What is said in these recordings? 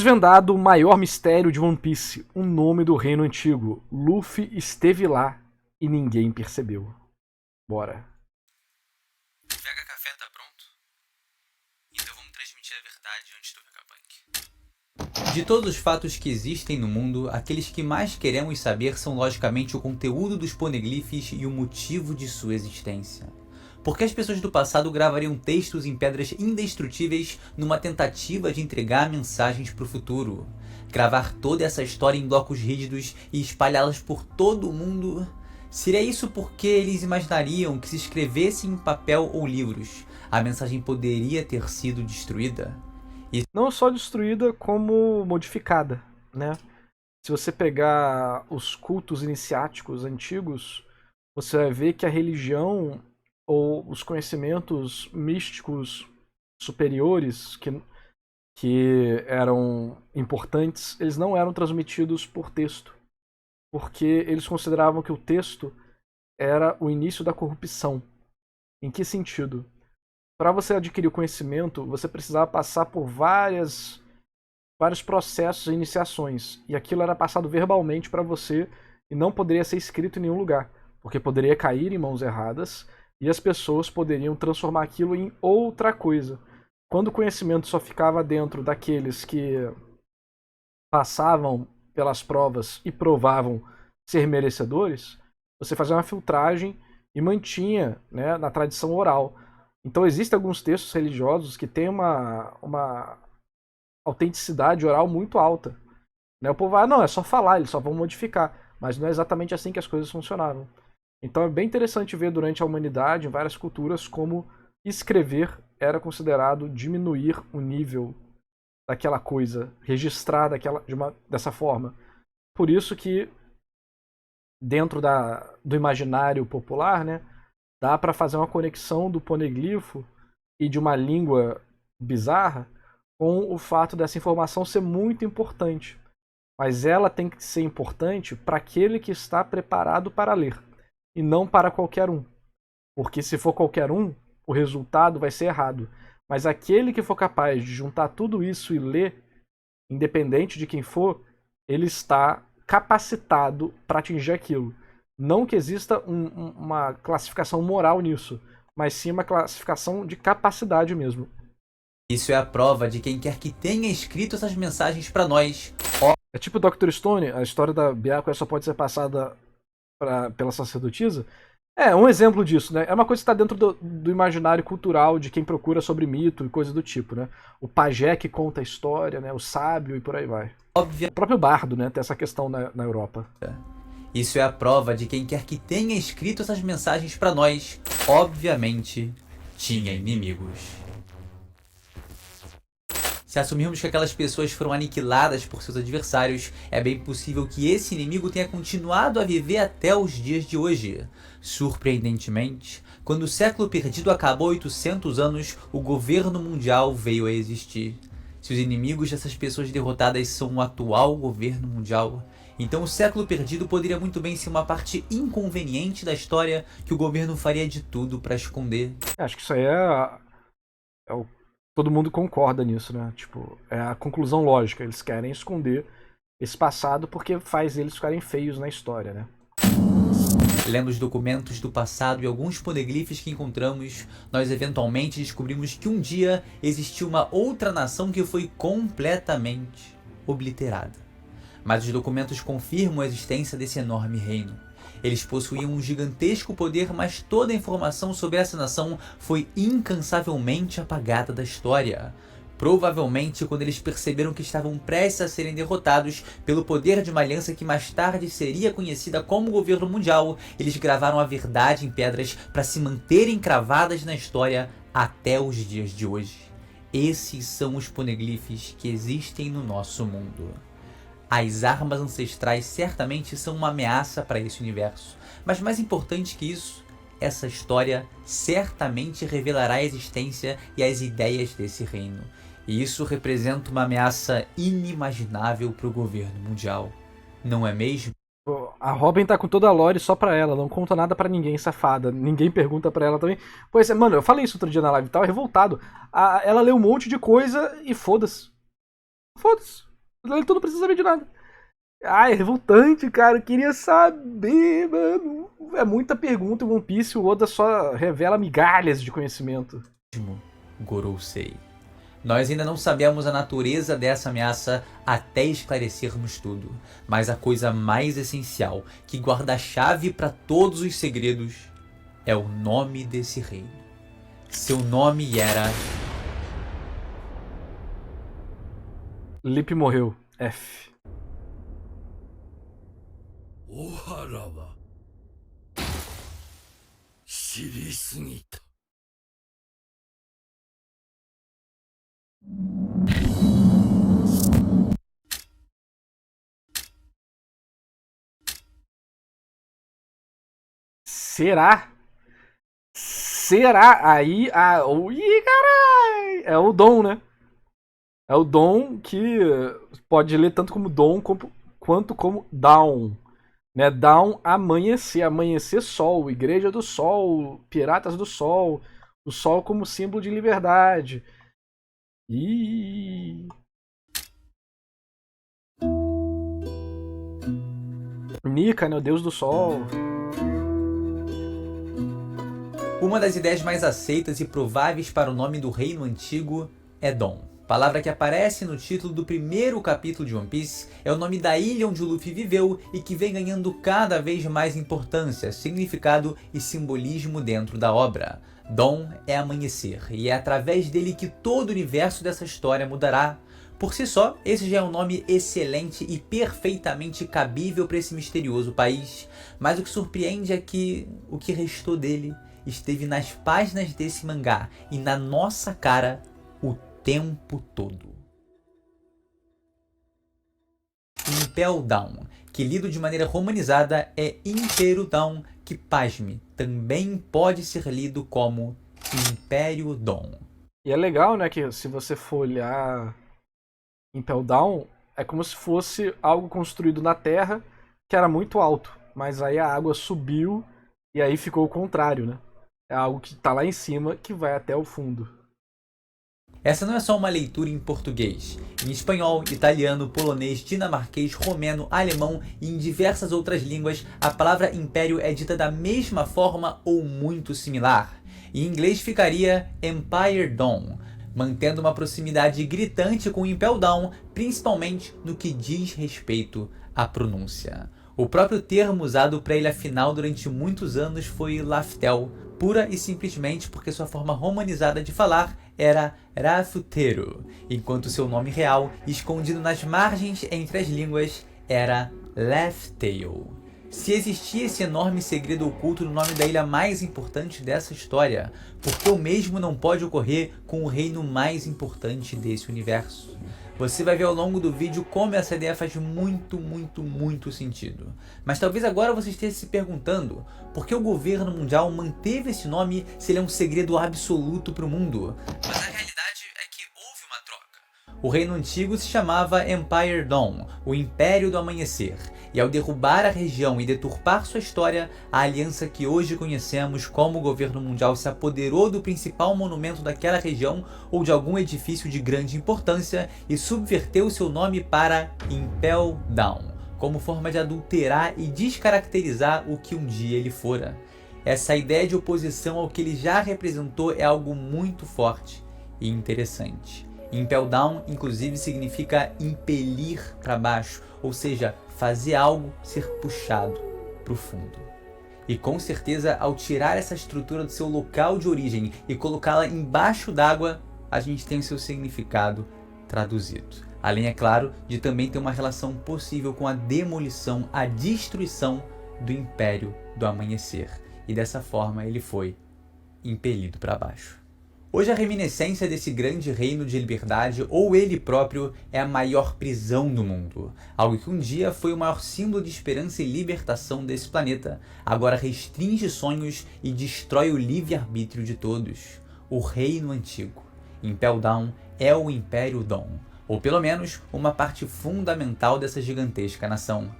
Desvendado o maior mistério de One Piece, o nome do reino antigo. Luffy esteve lá e ninguém percebeu. Bora. O VH Café tá pronto? Então vamos transmitir a verdade antes do Vegapunk. De todos os fatos que existem no mundo, aqueles que mais queremos saber são logicamente o conteúdo dos poneglyphs e o motivo de sua existência. Por que as pessoas do passado gravariam textos em pedras indestrutíveis numa tentativa de entregar mensagens para o futuro? Gravar toda essa história em blocos rígidos e espalhá-las por todo o mundo? Seria isso porque eles imaginariam que se escrevesse em papel ou livros, a mensagem poderia ter sido destruída? Não só destruída, como modificada, né? Se você pegar os cultos iniciáticos antigos, você vai ver que a religião ou os conhecimentos místicos superiores que eram importantes, eles não eram transmitidos por texto, porque eles consideravam que o texto era o início da corrupção. Em que sentido? Para você adquirir o conhecimento, você precisava passar por vários processos e iniciações, e aquilo era passado verbalmente para você e não poderia ser escrito em nenhum lugar, porque poderia cair em mãos erradas e as pessoas poderiam transformar aquilo em outra coisa. Quando o conhecimento só ficava dentro daqueles que passavam pelas provas e provavam ser merecedores, você fazia uma filtragem e mantinha, né, na tradição oral. Então existem alguns textos religiosos que têm uma autenticidade oral muito alta. Né? O povo, não, é só falar, eles só vão modificar. Mas não é exatamente assim que as coisas funcionavam. Então é bem interessante ver durante a humanidade, em várias culturas, como escrever era considerado diminuir o nível daquela coisa, registrar dessa forma. Por isso que dentro do imaginário popular, né, dá para fazer uma conexão do poneglifo e de uma língua bizarra com o fato dessa informação ser muito importante. Mas ela tem que ser importante para aquele que está preparado para ler, e não para qualquer um. Porque se for qualquer um, o resultado vai ser errado. Mas aquele que for capaz de juntar tudo isso e ler, independente de quem for, ele está capacitado para atingir aquilo. Não que exista uma classificação moral nisso, mas sim uma classificação de capacidade mesmo. Isso é a prova de quem quer que tenha escrito essas mensagens para nós. É tipo o Dr. Stone, a história da Byakuya só pode ser passada pela sacerdotisa. É um exemplo disso, né? É uma coisa que está dentro do imaginário cultural de quem procura sobre mito e coisas do tipo, né? O pajé que conta a história, né? O sábio e por aí vai. Óbvio. O próprio bardo, né? Tem essa questão na Europa. Isso é a prova de quem quer que tenha escrito essas mensagens para nós, obviamente, tinha inimigos. Se assumirmos que aquelas pessoas foram aniquiladas por seus adversários, é bem possível que esse inimigo tenha continuado a viver até os dias de hoje. Surpreendentemente, quando o século perdido acabou há 800 anos, o governo mundial veio a existir. Se os inimigos dessas pessoas derrotadas são o atual governo mundial, então o século perdido poderia muito bem ser uma parte inconveniente da história que o governo faria de tudo para esconder. Acho que isso aí todo mundo concorda nisso, né? Tipo, é a conclusão lógica. Eles querem esconder esse passado porque faz eles ficarem feios na história, né? Lendo os documentos do passado e alguns poneglyphs que encontramos, nós eventualmente descobrimos que um dia existiu uma outra nação que foi completamente obliterada. Mas os documentos confirmam a existência desse enorme reino. Eles possuíam um gigantesco poder, mas toda a informação sobre essa nação foi incansavelmente apagada da história. Provavelmente quando eles perceberam que estavam prestes a serem derrotados pelo poder de uma aliança que mais tarde seria conhecida como Governo Mundial, eles gravaram a verdade em pedras para se manterem cravadas na história até os dias de hoje. Esses são os poneglyphs que existem no nosso mundo. As armas ancestrais certamente são uma ameaça para esse universo, mas mais importante que isso, essa história certamente revelará a existência e as ideias desse reino. E isso representa uma ameaça inimaginável para o governo mundial, não é mesmo? A Robin tá com toda a lore só pra ela, não conta nada pra ninguém, safada. Ninguém pergunta pra ela também. Pois é, mano, eu falei isso outro dia na live e tava revoltado. Ela leu um monte de coisa e foda-se. Foda-se. Tu não precisa saber de nada. Ah, é revoltante, cara. Eu queria saber, mano. É muita pergunta em One Piece, o Oda só revela migalhas de conhecimento. Gorosei. Nós ainda não sabemos a natureza dessa ameaça até esclarecermos tudo. Mas a coisa mais essencial, que guarda a chave para todos os segredos, é o nome desse reino. Seu nome era... Lip morreu. F. 小原は知りすぎた。Será? Será? Aí. Ih, caralho! É o Dom, né? É o Dom que pode ler tanto como Dom quanto como Dawn. Né? Dawn, amanhecer. Amanhecer, sol. Igreja do Sol. Piratas do Sol. O sol como símbolo de liberdade. Ih. Nika, né? O deus do sol. Uma das ideias mais aceitas e prováveis para o nome do reino antigo é Dom. Palavra que aparece no título do primeiro capítulo de One Piece, é o nome da ilha onde o Luffy viveu e que vem ganhando cada vez mais importância, significado e simbolismo dentro da obra. Dom é amanhecer, e é através dele que todo o universo dessa história mudará. Por si só, esse já é um nome excelente e perfeitamente cabível para esse misterioso país, mas o que surpreende é que o que restou dele esteve nas páginas desse mangá e na nossa cara o tempo todo. Impel Down, que lido de maneira romanizada é Império Down, que, pasme, também pode ser lido como Império Dom. E é legal, né, que se você for olhar Impel Down, é como se fosse algo construído na Terra que era muito alto, mas aí a água subiu e aí ficou o contrário, né? É algo que tá lá em cima que vai até o fundo. Essa não é só uma leitura em português. Em espanhol, italiano, polonês, dinamarquês, romeno, alemão e em diversas outras línguas, a palavra império é dita da mesma forma ou muito similar. Em inglês ficaria Empire Dome, mantendo uma proximidade gritante com Impel Down, principalmente no que diz respeito à pronúncia. O próprio termo usado para ele afinal durante muitos anos foi Laftel, pura e simplesmente porque sua forma romanizada de falar era Rafuteiro, enquanto seu nome real, escondido nas margens entre as línguas, era Laugh-Tale. Se existia esse enorme segredo oculto no nome da ilha mais importante dessa história, por que o mesmo não pode ocorrer com o reino mais importante desse universo? Você vai ver ao longo do vídeo como essa ideia faz muito sentido. Mas talvez agora você esteja se perguntando por que o governo mundial manteve esse nome se ele é um segredo absoluto para o mundo? Mas a realidade é que houve uma troca. O reino antigo se chamava Empire Dawn, o Império do Amanhecer. E ao derrubar a região e deturpar sua história, a aliança que hoje conhecemos como governo mundial se apoderou do principal monumento daquela região ou de algum edifício de grande importância e subverteu seu nome para Impel Down, como forma de adulterar e descaracterizar o que um dia ele fora. Essa ideia de oposição ao que ele já representou é algo muito forte e interessante. Impel Down, inclusive, significa impelir para baixo, ou seja, fazer algo ser puxado para o fundo. E com certeza, ao tirar essa estrutura do seu local de origem e colocá-la embaixo d'água, a gente tem o seu significado traduzido. Além, é claro, de também ter uma relação possível com a demolição, a destruição do Império do Amanhecer. E dessa forma ele foi impelido para baixo. Hoje a reminiscência desse grande reino de liberdade, ou ele próprio, é a maior prisão do mundo. Algo que um dia foi o maior símbolo de esperança e libertação desse planeta, agora restringe sonhos e destrói o livre-arbítrio de todos. O reino antigo. Impel Down é o Império Dom, ou pelo menos uma parte fundamental dessa gigantesca nação.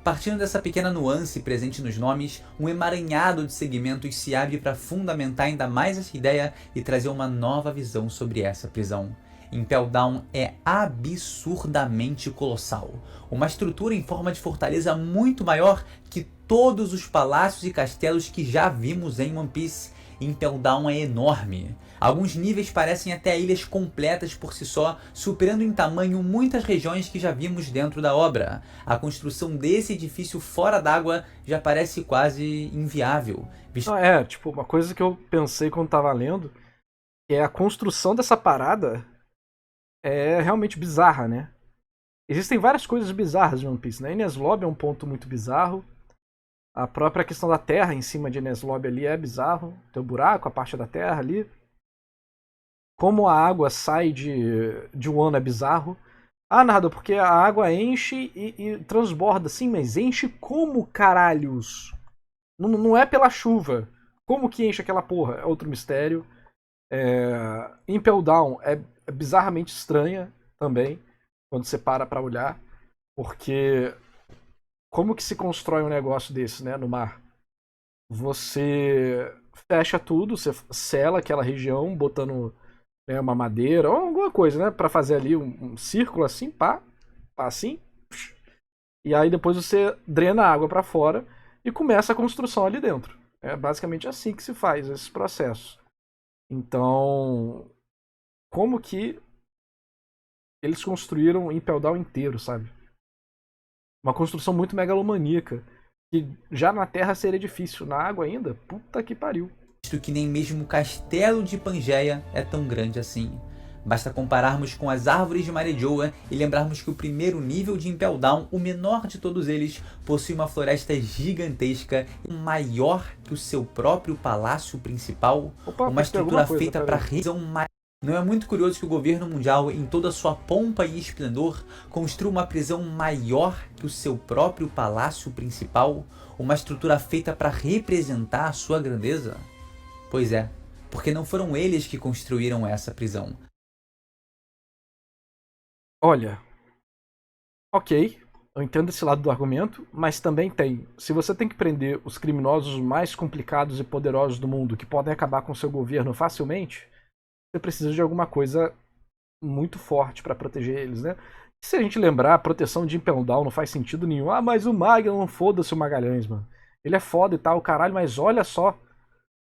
Partindo dessa pequena nuance presente nos nomes, um emaranhado de segmentos se abre para fundamentar ainda mais essa ideia e trazer uma nova visão sobre essa prisão. Impel Down é absurdamente colossal. Uma estrutura em forma de fortaleza muito maior que todos os palácios e castelos que já vimos em One Piece. Impel Down é enorme. Alguns níveis parecem até ilhas completas por si só, superando em tamanho muitas regiões que já vimos dentro da obra. A construção desse edifício fora d'água já parece quase inviável. Tipo, uma coisa que eu pensei quando tava lendo é a construção dessa parada é realmente bizarra, né? Existem várias coisas bizarras de One Piece, né? Enies Lobby é um ponto muito bizarro. A própria questão da terra em cima de Enies Lobby ali é bizarro. Tem o buraco, a parte da terra ali. Como a água sai de Wano é bizarro. Ah, narrador, porque a água enche e transborda. Sim, mas enche como caralhos? Não é pela chuva. Como que enche aquela porra? É outro mistério. Impel Down é bizarramente estranha também, quando você para pra olhar. Porque como que se constrói um negócio desse, né, no mar? Você fecha tudo, você sela aquela região, botando, né, uma madeira ou alguma coisa, né, pra fazer ali um círculo assim, pá, assim. E aí depois você drena a água pra fora e começa a construção ali dentro. É basicamente assim que se faz esses processos. Então, como que eles construíram o Impel Down inteiro, sabe? Uma construção muito megalomaníaca. Que já na terra seria difícil, na água ainda, puta que pariu. Visto que nem mesmo o castelo de Pangeia é tão grande assim. Basta compararmos com as árvores de Marejoa e lembrarmos que o primeiro nível de Impel Down, o menor de todos eles, possui uma floresta gigantesca, maior que o seu próprio palácio principal. Opa, uma estrutura feita para peraí. realizar Não é muito curioso que o governo mundial, em toda a sua pompa e esplendor, construa uma prisão maior que o seu próprio palácio principal? Uma estrutura feita para representar a sua grandeza? Pois é, porque não foram eles que construíram essa prisão. Olha, ok, eu entendo esse lado do argumento, mas também tem. Se você tem que prender os criminosos mais complicados e poderosos do mundo, que podem acabar com seu governo facilmente, você precisa de alguma coisa muito forte pra proteger eles, né? E se a gente lembrar, a proteção de Impel Down não faz sentido nenhum. Ah, mas o Magellan, foda-se o Magalhães, mano. Ele é foda e tal, caralho, mas olha só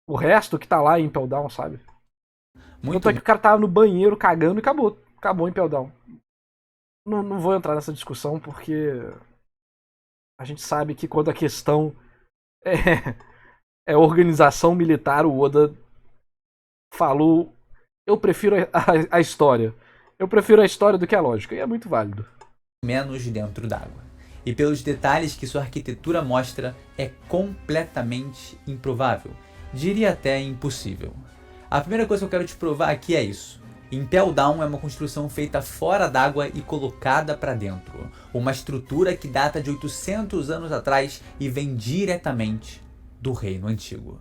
o resto que tá lá em Impel Down, sabe? Tanto é que o cara tava no banheiro cagando e acabou. Acabou Impel Down. Não vou entrar nessa discussão porque a gente sabe que quando a questão é organização militar, o Oda falou: eu prefiro a história. Eu prefiro a história do que a lógica. E é muito válido. Menos dentro d'água. E pelos detalhes que sua arquitetura mostra, é completamente improvável. Diria até impossível. A primeira coisa que eu quero te provar aqui é isso. Impel Down é uma construção feita fora d'água e colocada para dentro. Uma estrutura que data de 800 anos atrás e vem diretamente do Reino Antigo.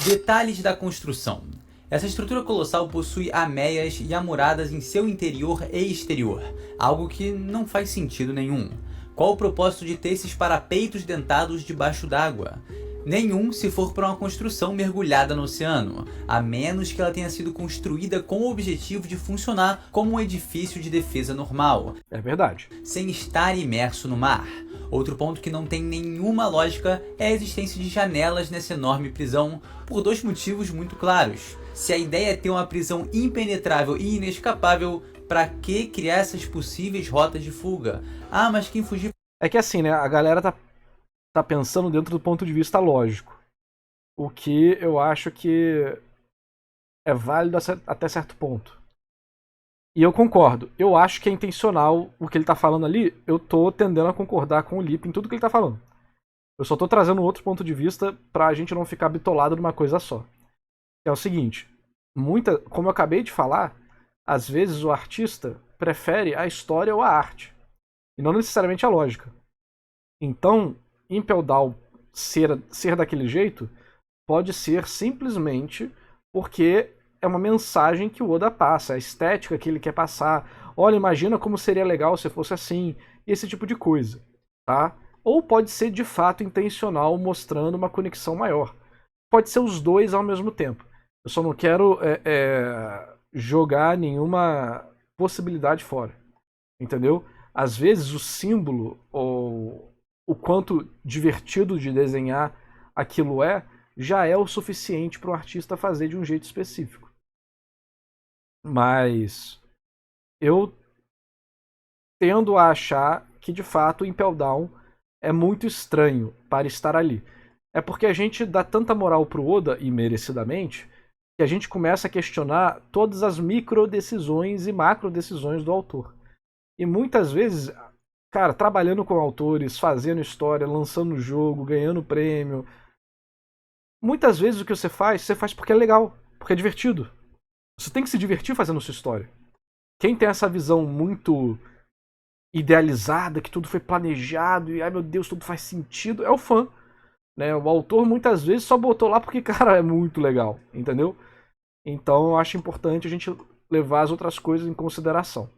Detalhes da construção. Essa estrutura colossal possui ameias e amoradas em seu interior e exterior, algo que não faz sentido nenhum. Qual o propósito de ter esses parapeitos dentados debaixo d'água? Nenhum se for para uma construção mergulhada no oceano, a menos que ela tenha sido construída com o objetivo de funcionar como um edifício de defesa normal. É verdade. Sem estar imerso no mar. Outro ponto que não tem nenhuma lógica é a existência de janelas nessa enorme prisão, por dois motivos muito claros. Se a ideia é ter uma prisão impenetrável e inescapável, para que criar essas possíveis rotas de fuga? Ah, mas quem fugir... É que assim, né, a galera tá pensando dentro do ponto de vista lógico. O que eu acho que é válido até certo ponto. E eu concordo. Eu acho que é intencional o que ele tá falando ali. Eu tô tendendo a concordar com o Lipe em tudo que ele tá falando. Eu só tô trazendo outro ponto de vista pra gente não ficar bitolado numa coisa só. É o seguinte, como eu acabei de falar, às vezes o artista prefere a história ou a arte. E não necessariamente a lógica. Então, Impel Down ser daquele jeito pode ser simplesmente porque é uma mensagem que o Oda passa, a estética que ele quer passar. Olha, imagina como seria legal se fosse assim, esse tipo de coisa, tá? Ou pode ser de fato intencional, mostrando uma conexão maior. Pode ser os dois ao mesmo tempo. Eu só não quero jogar nenhuma possibilidade fora. Entendeu? Às vezes o símbolo ou o quanto divertido de desenhar aquilo já é o suficiente para o artista fazer de um jeito específico. Mas eu tendo a achar que de fato o Impel Down é muito estranho para estar ali. É porque a gente dá tanta moral pro Oda, e merecidamente, que a gente começa a questionar todas as micro decisões e macro decisões do autor. E muitas vezes, cara, trabalhando com autores, fazendo história, lançando jogo, ganhando prêmio, muitas vezes o que você faz porque é legal, porque é divertido. Você tem que se divertir fazendo sua história. Quem tem essa visão muito idealizada, que tudo foi planejado e, ai meu Deus, tudo faz sentido, é o fã. Né? O autor muitas vezes só botou lá porque, cara, é muito legal, entendeu? Então eu acho importante a gente levar as outras coisas em consideração.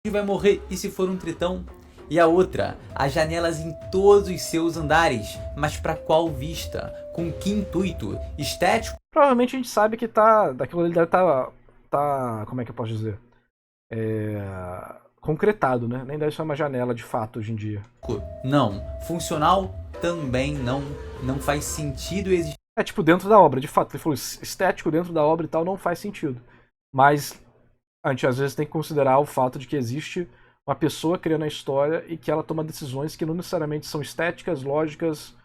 Vai morrer e se for um tritão? E a outra, as janelas em todos os seus andares, mas para qual vista? Com que intuito? Estético? Provavelmente a gente sabe que daquilo ali deve como é que eu posso dizer? Concretado, né? Nem deve ser uma janela de fato hoje em dia. Não. Funcional? Também não. Não faz sentido existir. É tipo dentro da obra, de fato. Ele falou estético dentro da obra e tal não faz sentido. Mas a gente às vezes tem que considerar o fato de que existe uma pessoa criando a história e que ela toma decisões que não necessariamente são estéticas, lógicas,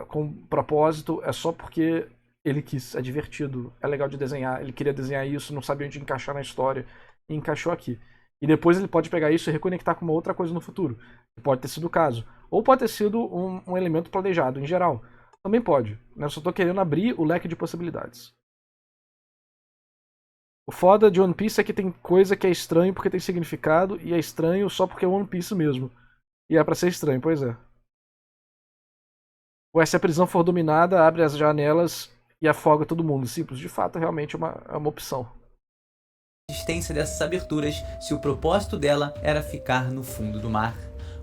com propósito, é só porque ele quis, é divertido, é legal de desenhar, ele queria desenhar isso, não sabia onde encaixar na história, e encaixou aqui. E depois ele pode pegar isso e reconectar com uma outra coisa no futuro. Pode ter sido o caso. Ou pode ter sido um elemento planejado, em geral. Também pode. Né? Eu só estou querendo abrir o leque de possibilidades. O foda de One Piece é que tem coisa que é estranho porque tem significado, e é estranho só porque é One Piece mesmo. E é pra ser estranho, pois é. Ou se a prisão for dominada, abre as janelas e afoga todo mundo. Simples, de fato, realmente é uma opção. Existência dessas aberturas se o propósito dela era ficar no fundo do mar.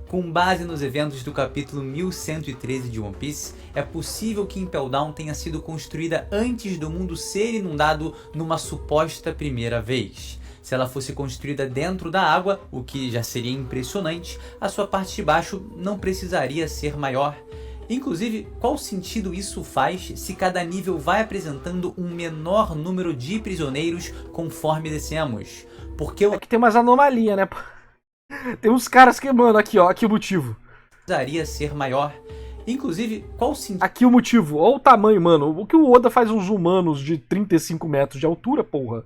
Com base nos eventos do capítulo 1113 de One Piece, é possível que Impel Down tenha sido construída antes do mundo ser inundado numa suposta primeira vez. Se ela fosse construída dentro da água, o que já seria impressionante, a sua parte de baixo não precisaria ser maior. Inclusive, qual sentido isso faz se cada nível vai apresentando um menor número de prisioneiros conforme descemos? Porque É que tem umas anomalias, né? Tem uns caras queimando aqui, ó. Aqui o motivo. Precisaria ser maior. Inclusive, qual sentido? Aqui o motivo. Olha o tamanho, mano. O que o Oda faz uns humanos de 35 metros de altura, porra.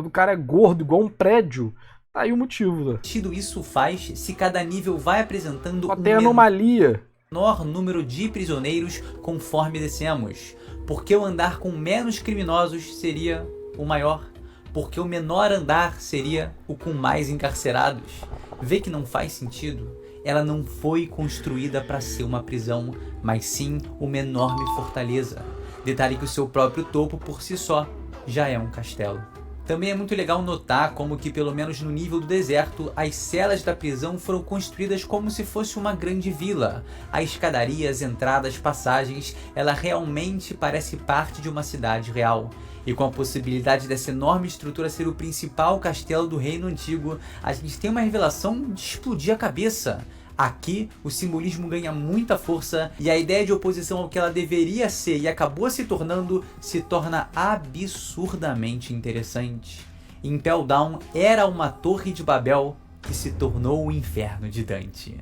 O cara é gordo, igual um prédio. Tá aí o motivo, né? Que sentido isso faz se cada nível vai apresentando Só tem anomalia. menor número de prisioneiros conforme descemos? Porque o andar com menos criminosos seria o maior? Porque o menor andar seria o com mais encarcerados? Vê que não faz sentido? Ela não foi construída para ser uma prisão, mas sim uma enorme fortaleza. Detalhe que o seu próprio topo por si só já é um castelo. Também é muito legal notar como que, pelo menos no nível do deserto, as celas da prisão foram construídas como se fosse uma grande vila. As escadarias, entradas, passagens, ela realmente parece parte de uma cidade real. E com a possibilidade dessa enorme estrutura ser o principal castelo do Reino Antigo, a gente tem uma revelação de explodir a cabeça. Aqui, o simbolismo ganha muita força e a ideia de oposição ao que ela deveria ser e acabou se tornando, se torna absurdamente interessante. Impel Down era uma torre de Babel que se tornou o inferno de Dante.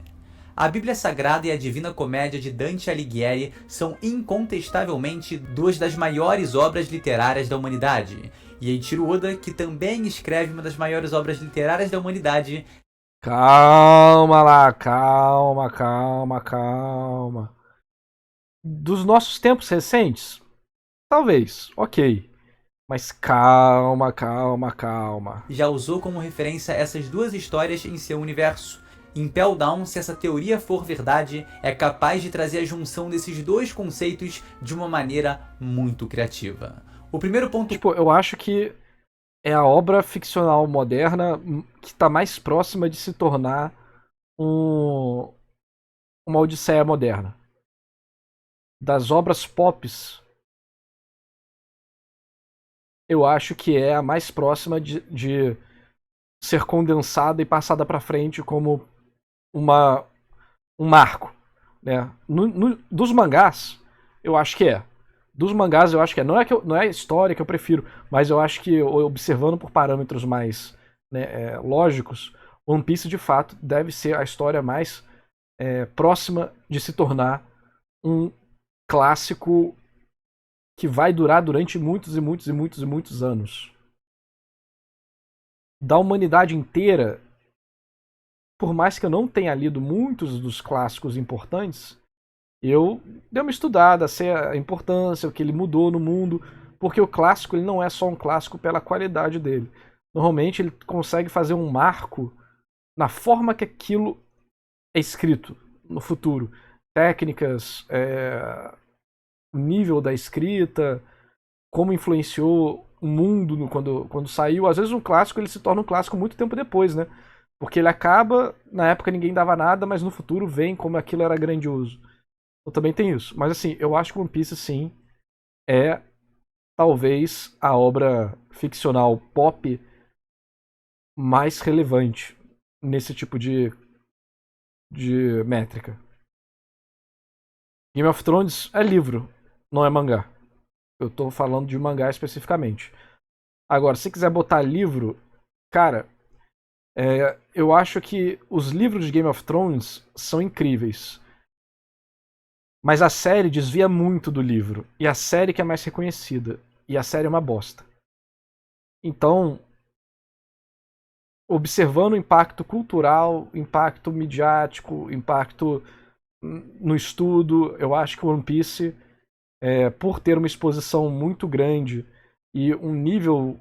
A Bíblia Sagrada e a Divina Comédia de Dante Alighieri são incontestavelmente duas das maiores obras literárias da humanidade. E Eiichiro Oda, que também escreve uma das maiores obras literárias da humanidade, calma lá, calma. Dos nossos tempos recentes? Talvez, ok. Mas calma. já usou como referência essas duas histórias em seu universo. Impel Down, se essa teoria for verdade, é capaz de trazer a junção desses dois conceitos de uma maneira muito criativa. O primeiro ponto... Tipo, eu acho que é a obra ficcional moderna que está mais próxima de se tornar uma odisseia moderna. Das obras pops, eu acho que é a mais próxima de ser condensada e passada pra frente como uma, um marco, né? Dos mangás, eu acho que é. Dos mangás, eu acho que é. Não é a história que eu prefiro, mas eu acho que, observando por parâmetros mais, né, lógicos, One Piece, de fato, deve ser a história mais próxima de se tornar um clássico que vai durar durante muitos e muitos e muitos e muitos anos. Da humanidade inteira, por mais que eu não tenha lido muitos dos clássicos importantes, eu dei uma estudada, sei a importância, o que ele mudou no mundo, porque o clássico ele não é só um clássico pela qualidade dele. Normalmente ele consegue fazer um marco na forma que aquilo é escrito no futuro. Técnicas, o nível da escrita, como influenciou o mundo quando saiu. Às vezes um clássico ele se torna um clássico muito tempo depois, né? Porque ele acaba, na época ninguém dava nada, mas no futuro vem como aquilo era grandioso. Então também tem isso. Mas assim, eu acho que One Piece, sim, é talvez a obra ficcional pop mais relevante nesse tipo de métrica. Game of Thrones é livro, não é mangá. Eu tô falando de mangá especificamente. Agora, se quiser botar livro, cara, eu acho que os livros de Game of Thrones são incríveis. Mas a série desvia muito do livro. E a série que é mais reconhecida. E a série é uma bosta. Então, observando o impacto cultural, impacto midiático, impacto no estudo, eu acho que o One Piece, por ter uma exposição muito grande e um nível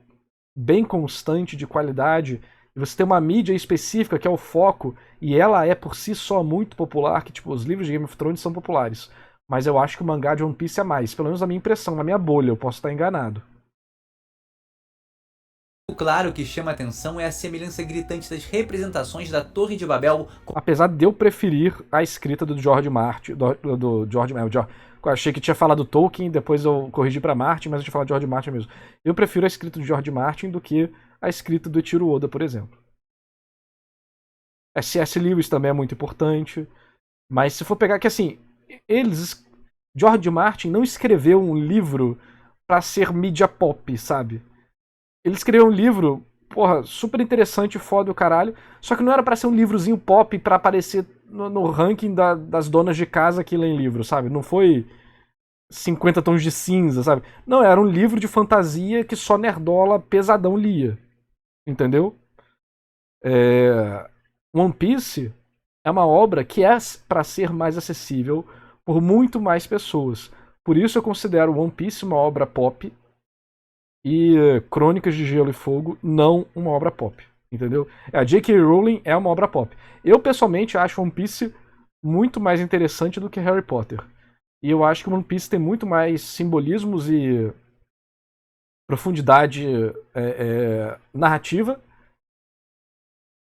bem constante de qualidade, e você tem uma mídia específica que é o foco, e ela é por si só muito popular, que tipo, os livros de Game of Thrones são populares. Mas eu acho que o mangá de One Piece é mais, pelo menos na minha impressão, na minha bolha, eu posso estar enganado. Claro que chama atenção é a semelhança gritante das representações da Torre de Babel. Apesar de eu preferir a escrita do George Martin, do George Martin, eu achei que tinha falado Tolkien, depois eu corrigi para Martin, mas eu tinha falado George Martin mesmo. Eu prefiro a escrita do George Martin do que a escrita do Eiichiro Oda, por exemplo. C.S. Lewis também é muito importante, mas se for pegar que assim, George Martin não escreveu um livro para ser mídia pop, sabe? Ele escreveu um livro, porra, super interessante, foda o caralho, só que não era para ser um livrozinho pop para aparecer no ranking das donas de casa que lêem livro, sabe? Não foi 50 tons de cinza, sabe? Não, era um livro de fantasia que só nerdola pesadão lia. Entendeu? One Piece é uma obra que é para ser mais acessível por muito mais pessoas. Por isso eu considero One Piece uma obra pop e Crônicas de Gelo e Fogo não uma obra pop. Entendeu? A J.K. Rowling é uma obra pop. Eu pessoalmente acho One Piece muito mais interessante do que Harry Potter. E eu acho que One Piece tem muito mais simbolismos e profundidade narrativa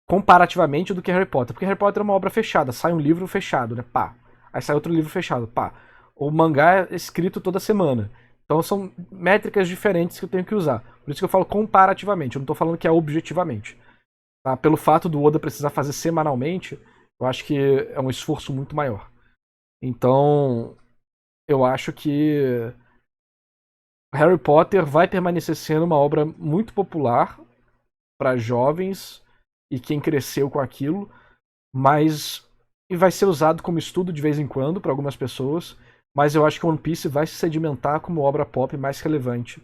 comparativamente do que Harry Potter. Porque Harry Potter é uma obra fechada, sai um livro fechado, né? Pá. Aí sai outro livro fechado, pá. O mangá é escrito toda semana. Então são métricas diferentes que eu tenho que usar. Por isso que eu falo comparativamente, eu não tô falando que é objetivamente. Tá? Pelo fato do Oda precisar fazer semanalmente, eu acho que é um esforço muito maior. Então, eu acho que Harry Potter vai permanecer sendo uma obra muito popular para jovens e quem cresceu com aquilo, mas e vai ser usado como estudo de vez em quando para algumas pessoas, mas eu acho que One Piece vai se sedimentar como obra pop mais relevante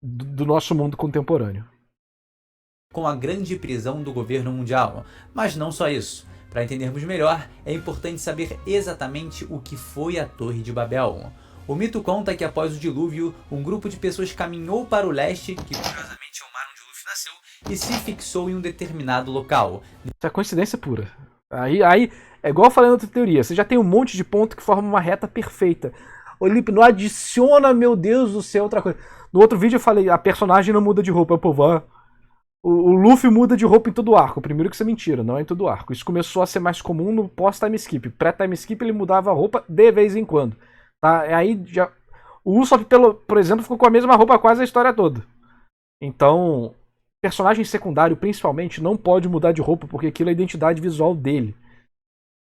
do nosso mundo contemporâneo. Com a grande prisão do governo mundial. Mas não só isso. Para entendermos melhor, é importante saber exatamente o que foi a Torre de Babel. O mito conta que após o dilúvio, um grupo de pessoas caminhou para o leste, que curiosamente é o mar onde Luffy nasceu, e se fixou em um determinado local. Isso é coincidência pura. Aí é igual eu falei na outra teoria, você já tem um monte de ponto que forma uma reta perfeita. Olímpio, não adiciona, meu Deus do céu, outra coisa. No outro vídeo eu falei, a personagem não muda de roupa. O Luffy muda de roupa em todo o arco. Primeiro que isso é mentira, não é em todo o arco. Isso começou a ser mais comum no pós-time skip. Pré-time skip ele mudava a roupa de vez em quando. Tá? Aí já... O Usopp, por exemplo, ficou com a mesma roupa quase a história toda. Então, personagem secundário, principalmente, não pode mudar de roupa, porque aquilo é a identidade visual dele.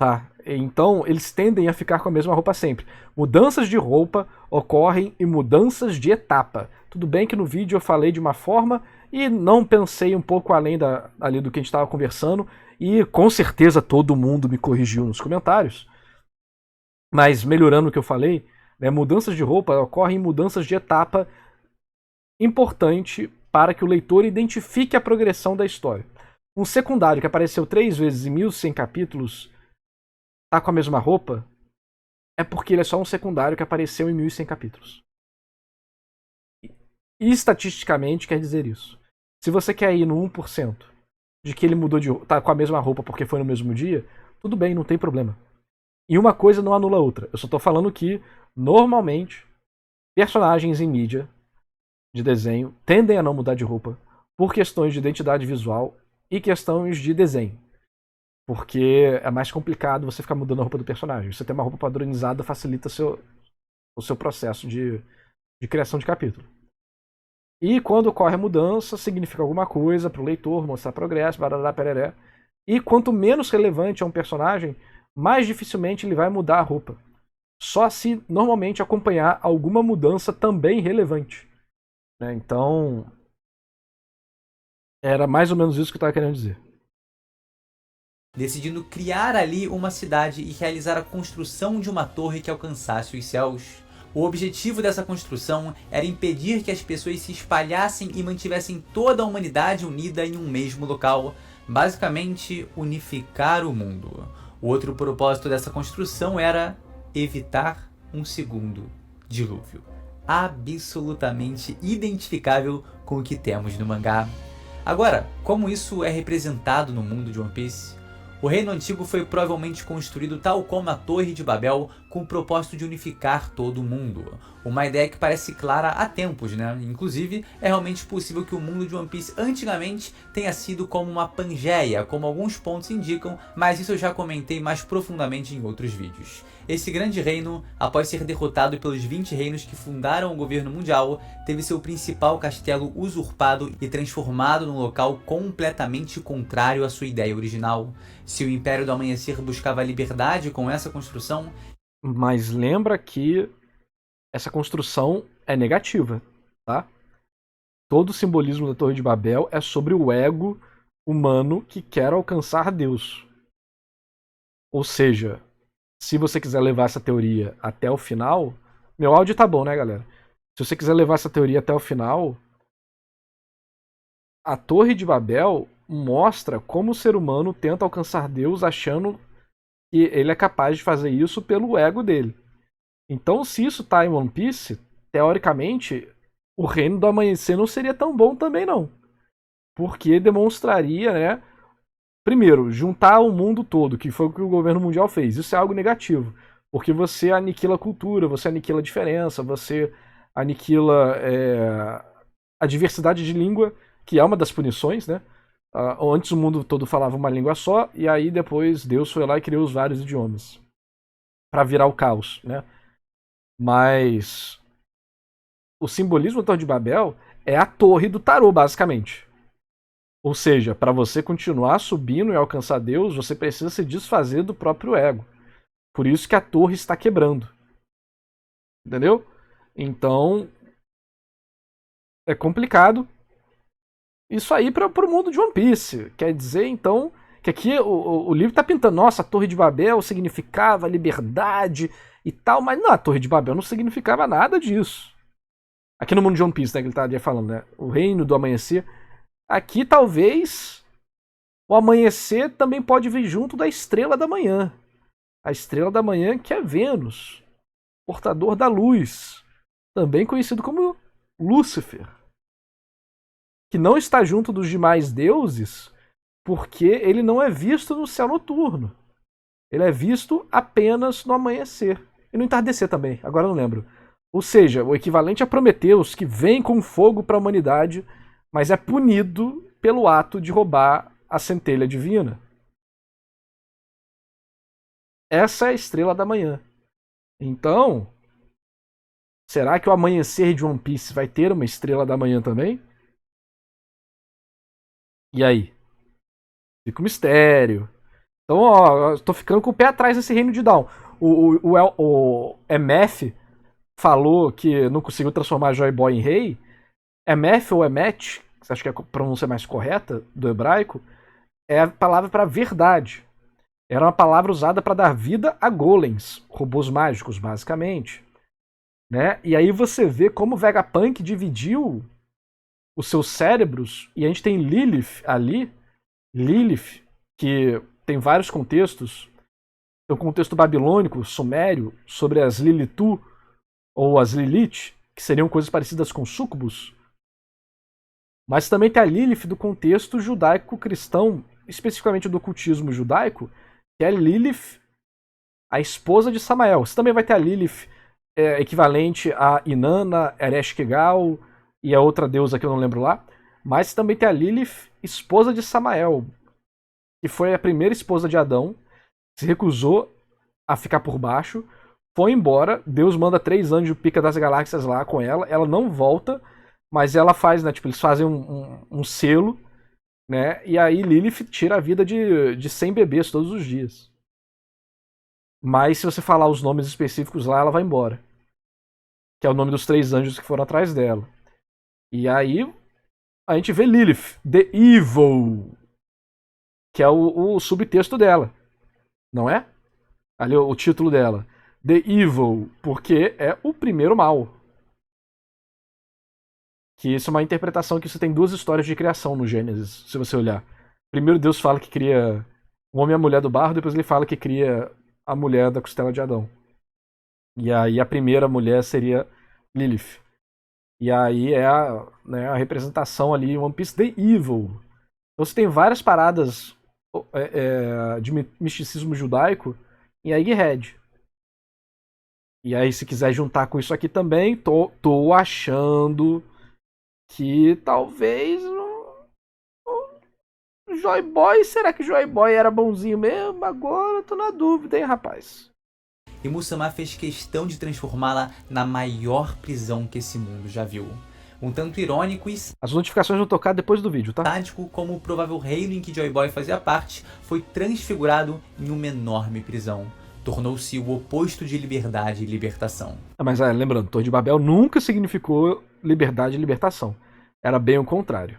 Tá? Então, eles tendem a ficar com a mesma roupa sempre. Mudanças de roupa ocorrem em mudanças de etapa. Tudo bem que no vídeo eu falei de uma forma e não pensei um pouco além ali do que a gente estava conversando, e com certeza todo mundo me corrigiu nos comentários. Mas melhorando o que eu falei, né, mudanças de roupa ocorrem em mudanças de etapa importante para que o leitor identifique a progressão da história. Um secundário que apareceu 3 vezes em 1100 capítulos tá com a mesma roupa, é porque ele é só um secundário que apareceu em 1100 capítulos. E estatisticamente quer dizer isso. Se você quer ir no 1% de que ele mudou tá com a mesma roupa porque foi no mesmo dia, tudo bem, não tem problema. E uma coisa não anula a outra. Eu só tô falando que, normalmente, personagens em mídia de desenho tendem a não mudar de roupa por questões de identidade visual e questões de desenho. Porque é mais complicado você ficar mudando a roupa do personagem. Você ter uma roupa padronizada facilita o seu processo de criação de capítulo. E quando ocorre a mudança, significa alguma coisa para o leitor, mostrar progresso, barará, pereré. E quanto menos relevante é um personagem, mais dificilmente ele vai mudar a roupa. Só se normalmente acompanhar alguma mudança também relevante. Né? Então, era mais ou menos isso que eu estava querendo dizer. Decidindo criar ali uma cidade e realizar a construção de uma torre que alcançasse os céus. O objetivo dessa construção era impedir que as pessoas se espalhassem e mantivessem toda a humanidade unida em um mesmo local, basicamente unificar o mundo. O outro propósito dessa construção era evitar um segundo dilúvio, absolutamente identificável com o que temos no mangá. Agora, como isso é representado no mundo de One Piece? O reino antigo foi provavelmente construído tal como a Torre de Babel, com o propósito de unificar todo o mundo. Uma ideia que parece clara há tempos, né? Inclusive, é realmente possível que o mundo de One Piece antigamente tenha sido como uma Pangeia, como alguns pontos indicam, mas isso eu já comentei mais profundamente em outros vídeos. Esse grande reino, após ser derrotado pelos 20 reinos que fundaram o governo mundial, teve seu principal castelo usurpado e transformado num local completamente contrário à sua ideia original. Se o Império do Amanhecer buscava liberdade com essa construção... Mas lembra que essa construção é negativa, tá? Todo o simbolismo da Torre de Babel é sobre o ego humano que quer alcançar Deus. Ou seja, se você quiser levar essa teoria até o final... Meu áudio tá bom, né, galera? Se você quiser levar essa teoria até o final, a Torre de Babel mostra como o ser humano tenta alcançar Deus achando que ele é capaz de fazer isso pelo ego dele. Então, se isso tá em One Piece, teoricamente, o Reino do Amanhecer não seria tão bom também, não. Porque demonstraria, né? Primeiro, juntar o mundo todo, que foi o que o governo mundial fez. Isso é algo negativo. Porque você aniquila a cultura, você aniquila a diferença, você aniquila a diversidade de língua, que é uma das punições, né? Antes o mundo todo falava uma língua só, e aí depois Deus foi lá e criou os vários idiomas para virar o caos, né? Mas o simbolismo da Torre de Babel é a torre do tarô, basicamente. Ou seja, para você continuar subindo e alcançar Deus, você precisa se desfazer do próprio ego. Por isso que a torre está quebrando. Entendeu? Então, é complicado. Isso aí para o mundo de One Piece. Quer dizer, então, que aqui o livro está pintando, nossa, a Torre de Babel significava liberdade e tal, mas não, a Torre de Babel não significava nada disso. Aqui no mundo de One Piece, né, que ele estaria falando, né? O reino do amanhecer. Aqui, talvez, o amanhecer também pode vir junto da estrela da manhã. A estrela da manhã que é Vênus, portador da luz, também conhecido como Lúcifer, que não está junto dos demais deuses porque ele não é visto no céu noturno. Ele é visto apenas no amanhecer. E no entardecer também, agora eu não lembro. Ou seja, o equivalente a Prometeus, que vem com fogo para a humanidade, mas é punido pelo ato de roubar a centelha divina. Essa é a estrela da manhã. Então, Será que o amanhecer de One Piece vai ter uma estrela da manhã também? E aí? Fica um mistério. Então, ó, eu tô ficando com o pé atrás nesse reino de Dawn. O MF falou que não conseguiu transformar Joy Boy em rei. MF ou Emet, que você acha que é a pronúncia mais correta do hebraico, é a palavra para verdade. Era uma palavra usada para dar vida a golems, robôs mágicos, basicamente. Né? E aí você vê como o Vegapunk dividiu os seus cérebros, e a gente tem Lilith ali, Lilith, que tem vários contextos. Tem um contexto babilônico, sumério, sobre as Lilitu, ou as Lilith, que seriam coisas parecidas com súcubos. Mas também tem a Lilith do contexto judaico-cristão, especificamente do cultismo judaico, que é Lilith, a esposa de Samael. Você também vai ter a Lilith equivalente a Inanna, Ereshkigal e a outra deusa que eu não lembro lá. Mas também tem a Lilith, esposa de Samael, que foi a primeira esposa de Adão, se recusou a ficar por baixo, foi embora, Deus manda 3 anjos pica das galáxias lá com ela, ela não volta, mas ela faz, né, tipo, eles fazem um selo, né, e aí Lilith tira a vida de 100 bebês todos os dias. Mas se você falar os nomes específicos lá, ela vai embora. Que é o nome dos 3 anjos que foram atrás dela. E aí a gente vê Lilith, The Evil, que é o subtexto dela, não é? Ali o título dela. The Evil, porque é o primeiro mal. Que isso é uma interpretação que você tem 2 histórias de criação no Gênesis, se você olhar. Primeiro Deus fala que cria o homem e a mulher do barro, depois ele fala que cria a mulher da costela de Adão. E aí a primeira mulher seria Lilith. E aí é a representação ali em One Piece The Evil. Então você tem várias paradas de misticismo judaico em Egghead. E aí, se quiser juntar com isso aqui também, tô achando que talvez o Joy Boy, será que o Joy Boy era bonzinho mesmo? Agora eu tô na dúvida, hein, rapaz? E Mustama fez questão de transformá-la na maior prisão que esse mundo já viu. Um tanto irônico e As notificações vão tocar depois do vídeo, tá? sádico como o provável reino em que Joy Boy fazia parte foi transfigurado em uma enorme prisão. Tornou-se o oposto de liberdade e libertação. Mas lembrando, Torre de Babel nunca significou liberdade e libertação. Era bem o contrário.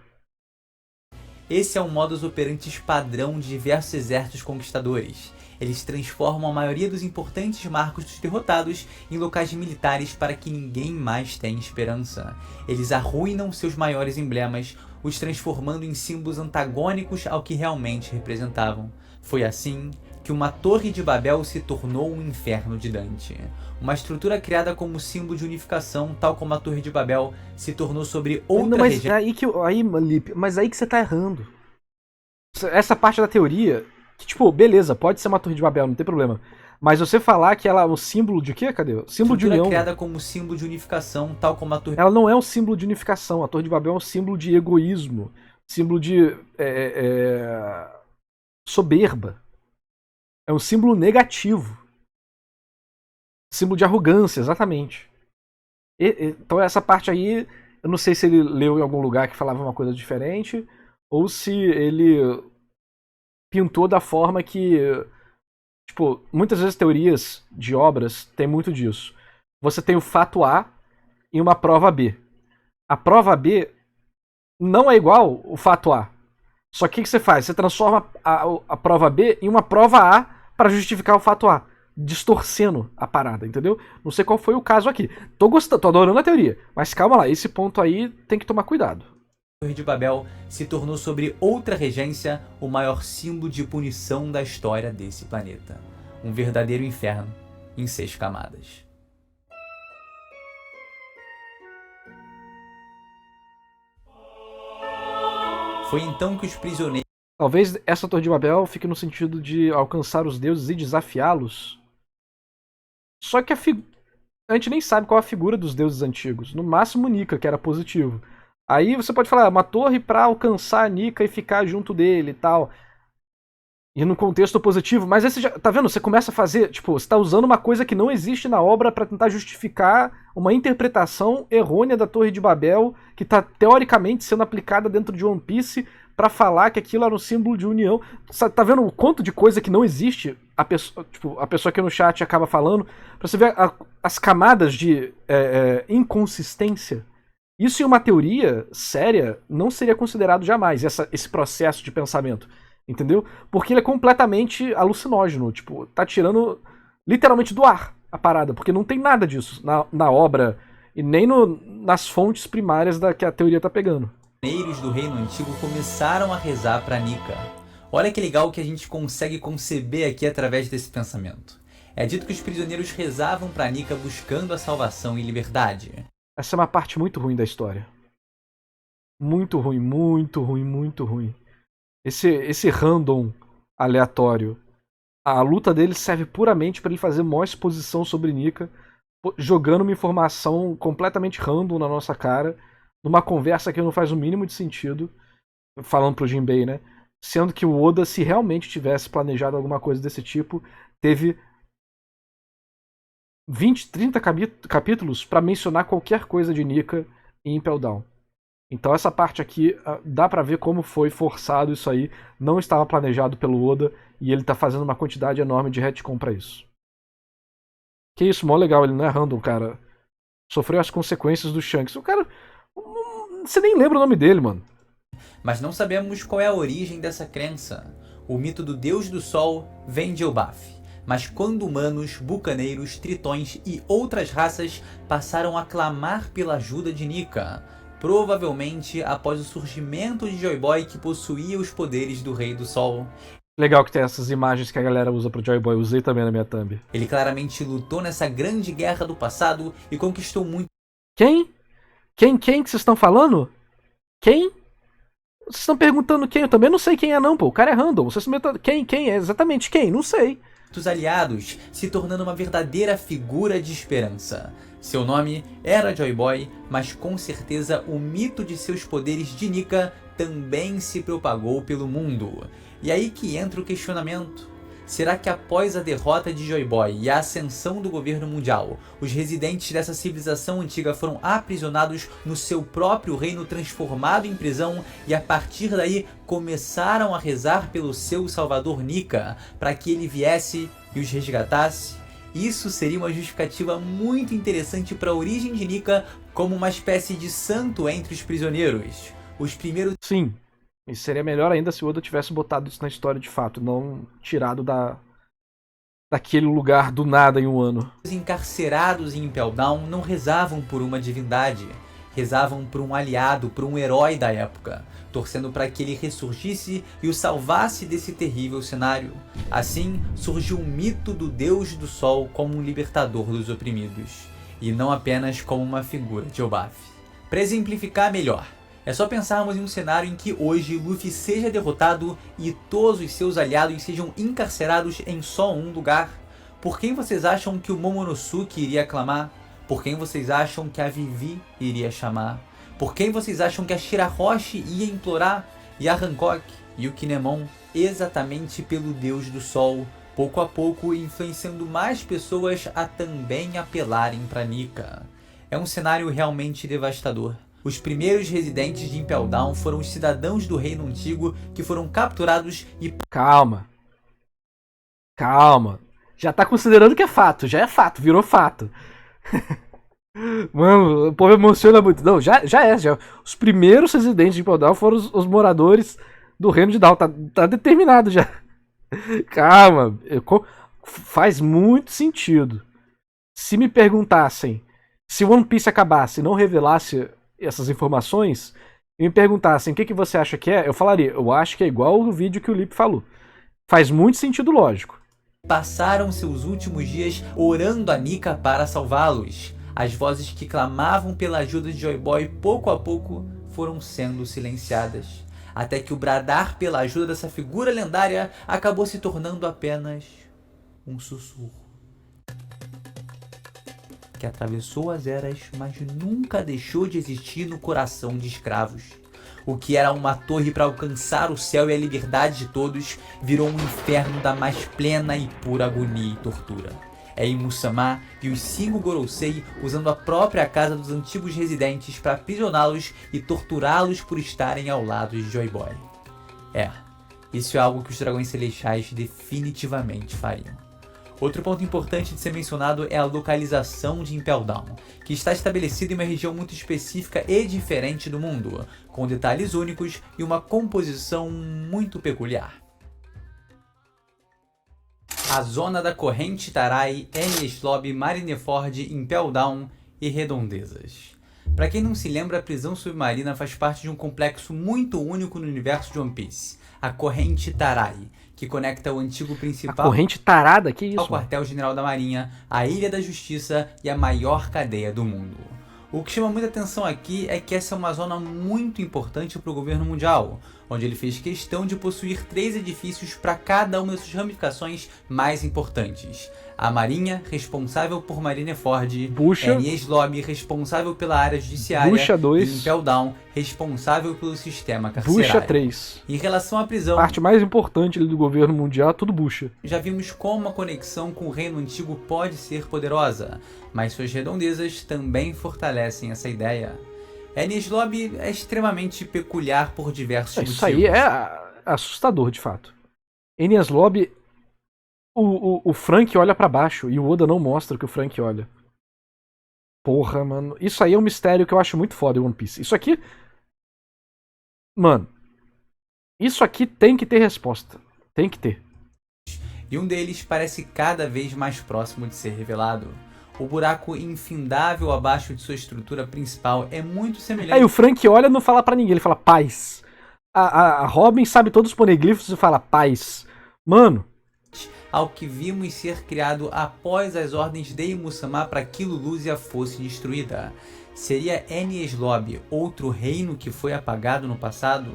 Esse é um modus operandi padrão de diversos exércitos conquistadores. Eles transformam a maioria dos importantes marcos dos derrotados em locais militares para que ninguém mais tenha esperança. Eles arruinam seus maiores emblemas, os transformando em símbolos antagônicos ao que realmente representavam. Foi assim que uma Torre de Babel se tornou um inferno de Dante. Uma estrutura criada como símbolo de unificação, tal como a Torre de Babel se tornou sobre outra região. Mas aí que você tá errando. Essa parte da teoria, que tipo, beleza, pode ser uma Torre de Babel, não tem problema. Mas você falar que ela é um símbolo de quê? Cadê? Símbolo de união. Criada como símbolo de unificação, tal como a Torre. Ela não é um símbolo de unificação. A Torre de Babel é um símbolo de egoísmo, símbolo de soberba. É um símbolo negativo. Símbolo de arrogância, exatamente. Então essa parte aí, eu não sei se ele leu em algum lugar que falava uma coisa diferente, ou se ele pintou da forma que... Tipo, muitas vezes teorias de obras tem muito disso. Você tem o fato A e uma prova B. A prova B não é igual o fato A. Só que o que você faz? Você transforma a prova B em uma prova A para justificar o fato A, distorcendo a parada, entendeu? Não sei qual foi o caso aqui. Tô adorando a teoria, mas calma lá, esse ponto aí tem que tomar cuidado. A Torre de Babel se tornou sobre outra regência o maior símbolo de punição da história desse planeta. Um verdadeiro inferno em 6 camadas. Foi então que os prisioneiros... Talvez essa Torre de Babel fique no sentido de alcançar os deuses e desafiá-los. Só que a gente nem sabe qual a figura dos deuses antigos. No máximo Nika, que era positivo. Aí você pode falar, uma torre pra alcançar Nika e ficar junto dele e tal. E no contexto positivo, mas esse já, tá vendo? Você começa a fazer, tipo, você tá usando uma coisa que não existe na obra pra tentar justificar uma interpretação errônea da Torre de Babel, que tá teoricamente sendo aplicada dentro de One Piece pra falar que aquilo era um símbolo de união. Tá vendo o quanto de coisa que não existe a pessoa aqui no chat acaba falando, pra você ver as camadas de inconsistência. Isso em uma teoria séria não seria considerado jamais, esse processo de pensamento. Entendeu? Porque ele é completamente alucinógeno. Tipo, tá tirando literalmente do ar a parada. Porque não tem nada disso na obra e nem nas fontes primárias que a teoria tá pegando. Os prisioneiros do Reino Antigo começaram a rezar para Nika. Olha que legal que a gente consegue conceber aqui através desse pensamento. É dito que os prisioneiros rezavam para Nika buscando a salvação e liberdade. Essa é uma parte muito ruim da história. Muito ruim, muito ruim, muito ruim. Esse random aleatório, a luta dele serve puramente para ele fazer maior exposição sobre Nika, jogando uma informação completamente random na nossa cara, numa conversa que não faz o mínimo de sentido, falando pro Jinbei, né? Sendo que o Oda, se realmente tivesse planejado alguma coisa desse tipo, teve 20, 30 capítulos para mencionar qualquer coisa de Nika em Impel Down. Então essa parte aqui, dá pra ver como foi forçado isso aí, não estava planejado pelo Oda, e ele tá fazendo uma quantidade enorme de retcon pra isso. Que isso, mó legal, ele não é random, cara. Sofreu as consequências do Shanks. O cara, você nem lembra o nome dele, mano. Mas não sabemos qual é a origem dessa crença. O mito do Deus do Sol vem de Elbaf. Mas quando humanos, bucaneiros, tritões e outras raças passaram a clamar pela ajuda de Nika, provavelmente após o surgimento de Joy Boy, que possuía os poderes do Rei do Sol. Legal que tem essas imagens que a galera usa pro Joy Boy, usei também na minha thumb. Ele claramente lutou nessa grande guerra do passado e conquistou muito. Quem? Quem que vocês estão falando? Quem? Vocês estão perguntando quem? Eu também não sei quem é não, pô. O cara é random. Vocês estão quem é exatamente quem? Não sei. Dos aliados, se tornando uma verdadeira figura de esperança. Seu nome era Joy Boy, mas com certeza o mito de seus poderes de Nika também se propagou pelo mundo. E aí que entra o questionamento. Será que após a derrota de Joy Boy e a ascensão do governo mundial, os residentes dessa civilização antiga foram aprisionados no seu próprio reino transformado em prisão e a partir daí começaram a rezar pelo seu salvador Nika para que ele viesse e os resgatasse? Isso seria uma justificativa muito interessante para a origem de Nika como uma espécie de santo entre os prisioneiros. Os primeiros... Sim. E seria melhor ainda se o Oda tivesse botado isso na história de fato, não tirado daquele lugar do nada em um ano. Os encarcerados em Impel Down não rezavam por uma divindade, rezavam por um aliado, por um herói da época, torcendo para que ele ressurgisse e o salvasse desse terrível cenário. Assim, surgiu o mito do Deus do Sol como um libertador dos oprimidos, e não apenas como uma figura de Elbaf. Para exemplificar melhor, é só pensarmos em um cenário em que hoje Luffy seja derrotado e todos os seus aliados sejam encarcerados em só um lugar. Por quem vocês acham que o Momonosuke iria clamar? Por quem vocês acham que a Vivi iria chamar? Por quem vocês acham que a Shirahoshi ia implorar? E a Hancock e o Kinemon? Exatamente pelo Deus do Sol, pouco a pouco influenciando mais pessoas a também apelarem para Nika. É um cenário realmente devastador. Os primeiros residentes de Impel Down foram os cidadãos do Reino Antigo que foram capturados e... Calma. Já tá considerando que é fato, já é fato, virou fato. Mano, o povo emociona muito. Não, já é. Os primeiros residentes de Impel Down foram os moradores do Reino de Down, tá determinado já. Calma, faz muito sentido. Se me perguntassem, se One Piece acabasse e não revelasse essas informações e me perguntassem o que você acha que é, eu falaria, eu acho que é igual o vídeo que o Lipe falou. Faz muito sentido lógico. Passaram seus últimos dias orando a Nika para salvá-los. As vozes que clamavam pela ajuda de Joy Boy pouco a pouco foram sendo silenciadas, até que o bradar pela ajuda dessa figura lendária acabou se tornando apenas um sussurro que atravessou as eras, mas nunca deixou de existir no coração de escravos. O que era uma torre para alcançar o céu e a liberdade de todos, virou um inferno da mais plena e pura agonia e tortura. É Imu-sama e os 5 Gorosei usando a própria casa dos antigos residentes para aprisioná-los e torturá-los por estarem ao lado de Joy Boy. Isso é algo que os dragões celestiais definitivamente fariam. Outro ponto importante de ser mencionado é a localização de Impel Down, que está estabelecida em uma região muito específica e diferente do mundo, com detalhes únicos e uma composição muito peculiar. A zona da corrente Tarai, Enies Lobby, Marineford, Impel Down e redondezas. Para quem não se lembra, a prisão submarina faz parte de um complexo muito único no universo de One Piece, a corrente Tarai, que conecta o antigo A principal corrente tarada, que isso? ao quartel-general da Marinha, a Ilha da Justiça e a maior cadeia do mundo. O que chama muita atenção aqui é que essa é uma zona muito importante para o governo mundial, onde ele fez questão de possuir 3 edifícios para cada uma das suas ramificações mais importantes. A Marinha, responsável por Marineford, Bucha. Enies Lobby, responsável pela área judiciária, Bucha 2. e Impel Down, responsável pelo sistema Bucha carcerário. 3. Em relação à prisão, Parte mais importante ali do governo mundial, tudo bucha. já vimos como a conexão com o reino antigo pode ser poderosa, mas suas redondezas também fortalecem essa ideia. Enies Lobby é extremamente peculiar por diversos motivos. Isso aí é assustador, de fato. Enies Lobby, o Frank olha pra baixo e o Oda não mostra que o Frank olha. Porra, mano. Isso aí é um mistério que eu acho muito foda em One Piece. Isso aqui... Mano. Isso aqui tem que ter resposta. Tem que ter. E um deles parece cada vez mais próximo de ser revelado. O buraco infindável abaixo de sua estrutura principal é muito semelhante... Aí o Frank olha e não fala pra ninguém, ele fala paz. A Robin sabe todos os poneglyphs e fala paz. Mano... ao que vimos ser criado após as ordens de Imu-sama para que Lulúzia fosse destruída. Seria Enies Lobby outro reino que foi apagado no passado?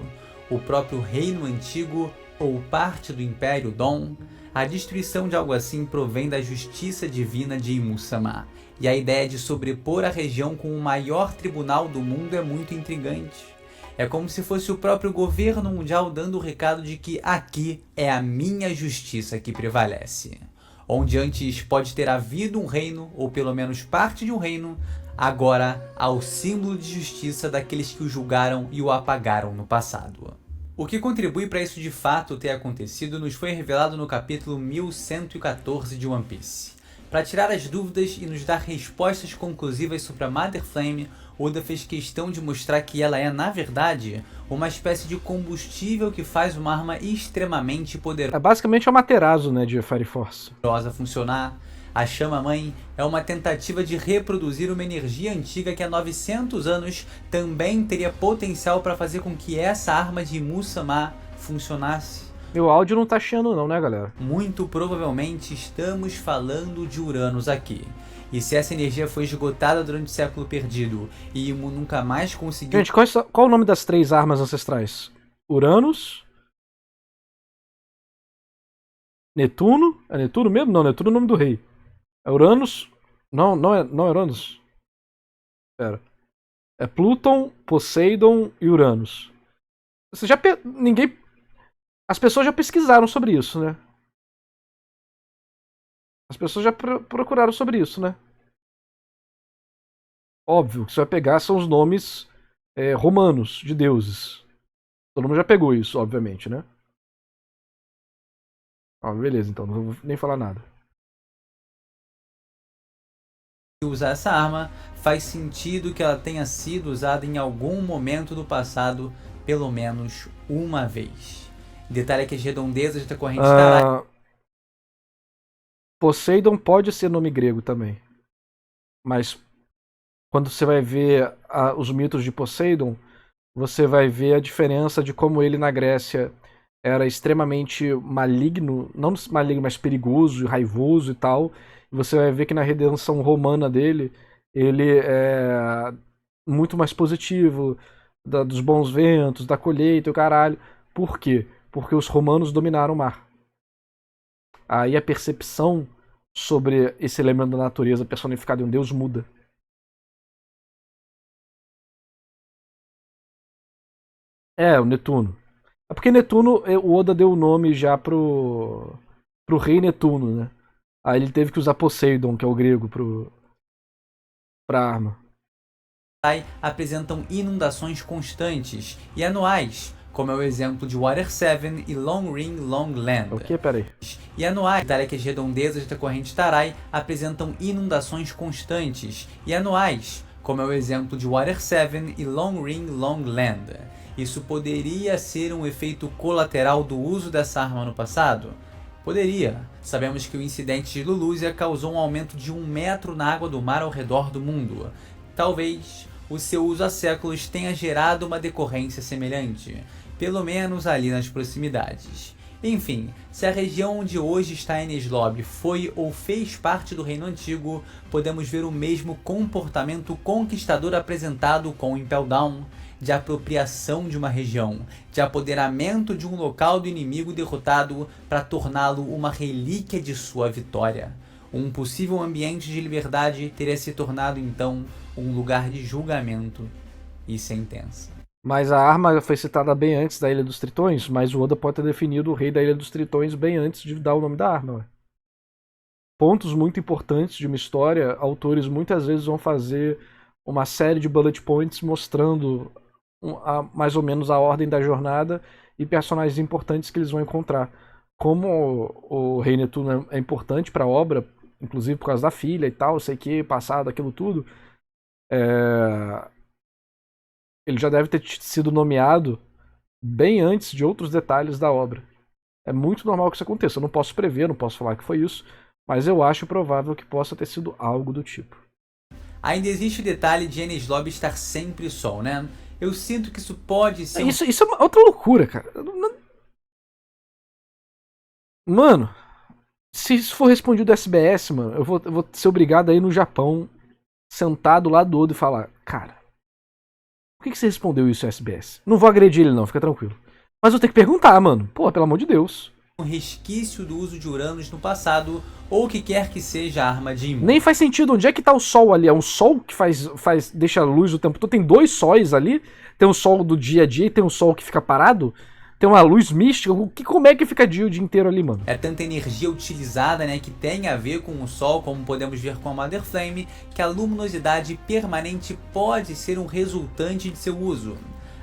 O próprio reino antigo ou parte do Império Dom? A destruição de algo assim provém da justiça divina de Imu-sama, e a ideia de sobrepor a região com o maior tribunal do mundo é muito intrigante. É como se fosse o próprio governo mundial dando o recado de que aqui é a minha justiça que prevalece. Onde antes pode ter havido um reino, ou pelo menos parte de um reino, agora há o símbolo de justiça daqueles que o julgaram e o apagaram no passado. O que contribui para isso de fato ter acontecido nos foi revelado no capítulo 1114 de One Piece. Para tirar as dúvidas e nos dar respostas conclusivas sobre a Mother Flame, Oda fez questão de mostrar que ela é, na verdade, uma espécie de combustível que faz uma arma extremamente É basicamente o Materazo, né, de Fire Force. poderosa funcionar. A Chama-Mãe é uma tentativa de reproduzir uma energia antiga que há 900 anos também teria potencial para fazer com que essa arma de Imu-sama funcionasse. Meu áudio não tá chiando não, né, galera? Muito provavelmente estamos falando de Uranus aqui. E se essa energia foi esgotada durante o século perdido e Imu nunca mais conseguiu... Gente, qual o nome das 3 armas ancestrais? Uranus? Netuno? É Netuno mesmo? Não, Netuno é o nome do rei. É Uranus? Não é Uranus. Pera. É Pluton, Poseidon e Uranus. Você já ninguém... As pessoas já pesquisaram sobre isso, né? As pessoas já procuraram sobre isso, né? Óbvio, o que você vai pegar são os nomes romanos de deuses. Todo mundo já pegou isso, obviamente, né? Beleza, então, não vou nem falar nada. usar essa arma, faz sentido que ela tenha sido usada em algum momento do passado, pelo menos uma vez. Detalhe é que as redondezas da corrente Tarai... Poseidon pode ser nome grego também. Mas quando você vai ver os mitos de Poseidon, você vai ver a diferença de como ele na Grécia era extremamente maligno, não maligno, mas perigoso, raivoso e tal. E você vai ver que na redenção romana dele, ele é muito mais positivo, dos bons ventos, da colheita e o caralho. Por quê? Porque os romanos dominaram o mar. Aí a percepção sobre esse elemento da natureza personificado em um deus muda. É, o Netuno. É porque Netuno, o Oda deu o nome já pro rei Netuno, né? Aí ele teve que usar Poseidon, que é o grego, pra arma. Apresentam inundações constantes e anuais, como é o exemplo de Water 7 e Long Ring Long Land. O que? Pera aí. E anuais, que as redondezas da corrente Tarai apresentam inundações constantes e anuais, como é o exemplo de Water 7 e Long Ring Long Land. Isso poderia ser um efeito colateral do uso dessa arma no passado? Poderia. Sabemos que o incidente de Lulusia causou um aumento de 1 metro na água do mar ao redor do mundo. Talvez o seu uso há séculos tenha gerado uma decorrência semelhante, pelo menos ali nas proximidades. Enfim, se a região onde hoje está Enies Lobby foi ou fez parte do Reino Antigo, podemos ver o mesmo comportamento conquistador apresentado com o Impel Down, de apropriação de uma região, de apoderamento de um local do inimigo derrotado para torná-lo uma relíquia de sua vitória. Um possível ambiente de liberdade teria se tornado então um lugar de julgamento e sentença. Mas a arma foi citada bem antes da Ilha dos Tritões, mas o Oda pode ter definido o rei da Ilha dos Tritões bem antes de dar o nome da arma. Ué. Pontos muito importantes de uma história, autores muitas vezes vão fazer uma série de bullet points mostrando mais ou menos a ordem da jornada e personagens importantes que eles vão encontrar. Como o Rei Netuno é importante para a obra, inclusive por causa da filha e tal, sei que, passado, aquilo tudo, ele já deve ter sido nomeado bem antes de outros detalhes da obra. É muito normal que isso aconteça. Eu não posso prever, não posso falar que foi isso, mas eu acho provável que possa ter sido algo do tipo. Ainda existe o detalhe de Enies Lobby estar sempre sol, né? Eu sinto que isso pode ser... Isso é uma outra loucura, cara. Mano, se isso for respondido do SBS, mano, eu vou ser obrigado a ir no Japão, sentado lá do Odo e falar, cara, por que você respondeu isso, SBS? Não vou agredir ele não, fica tranquilo. Mas eu tenho que perguntar, mano. Pô, pelo amor de Deus. Um resquício do uso de Uranus no passado, ou o que quer que seja a arma de Imon. Nem faz sentido. Onde é que tá o sol ali? É um sol que deixa a luz o tempo todo? Tem dois sóis ali. Tem o sol do dia a dia e tem o sol que fica parado. Tem uma luz mística. Como é que fica dia o dia inteiro ali, mano? É tanta energia utilizada, né, que tem a ver com o Sol, como podemos ver com a Mother Flame, que a luminosidade permanente pode ser um resultante de seu uso.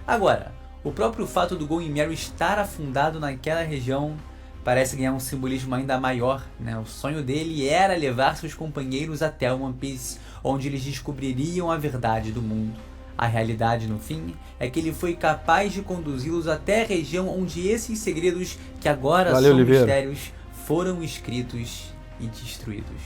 Agora, o próprio fato do Going Merry estar afundado naquela região parece ganhar um simbolismo ainda maior, né? O sonho dele era levar seus companheiros até o One Piece, onde eles descobririam a verdade do mundo. A realidade, no fim, é que ele foi capaz de conduzi-los até a região onde esses segredos, que agora são mistérios, foram escritos e destruídos.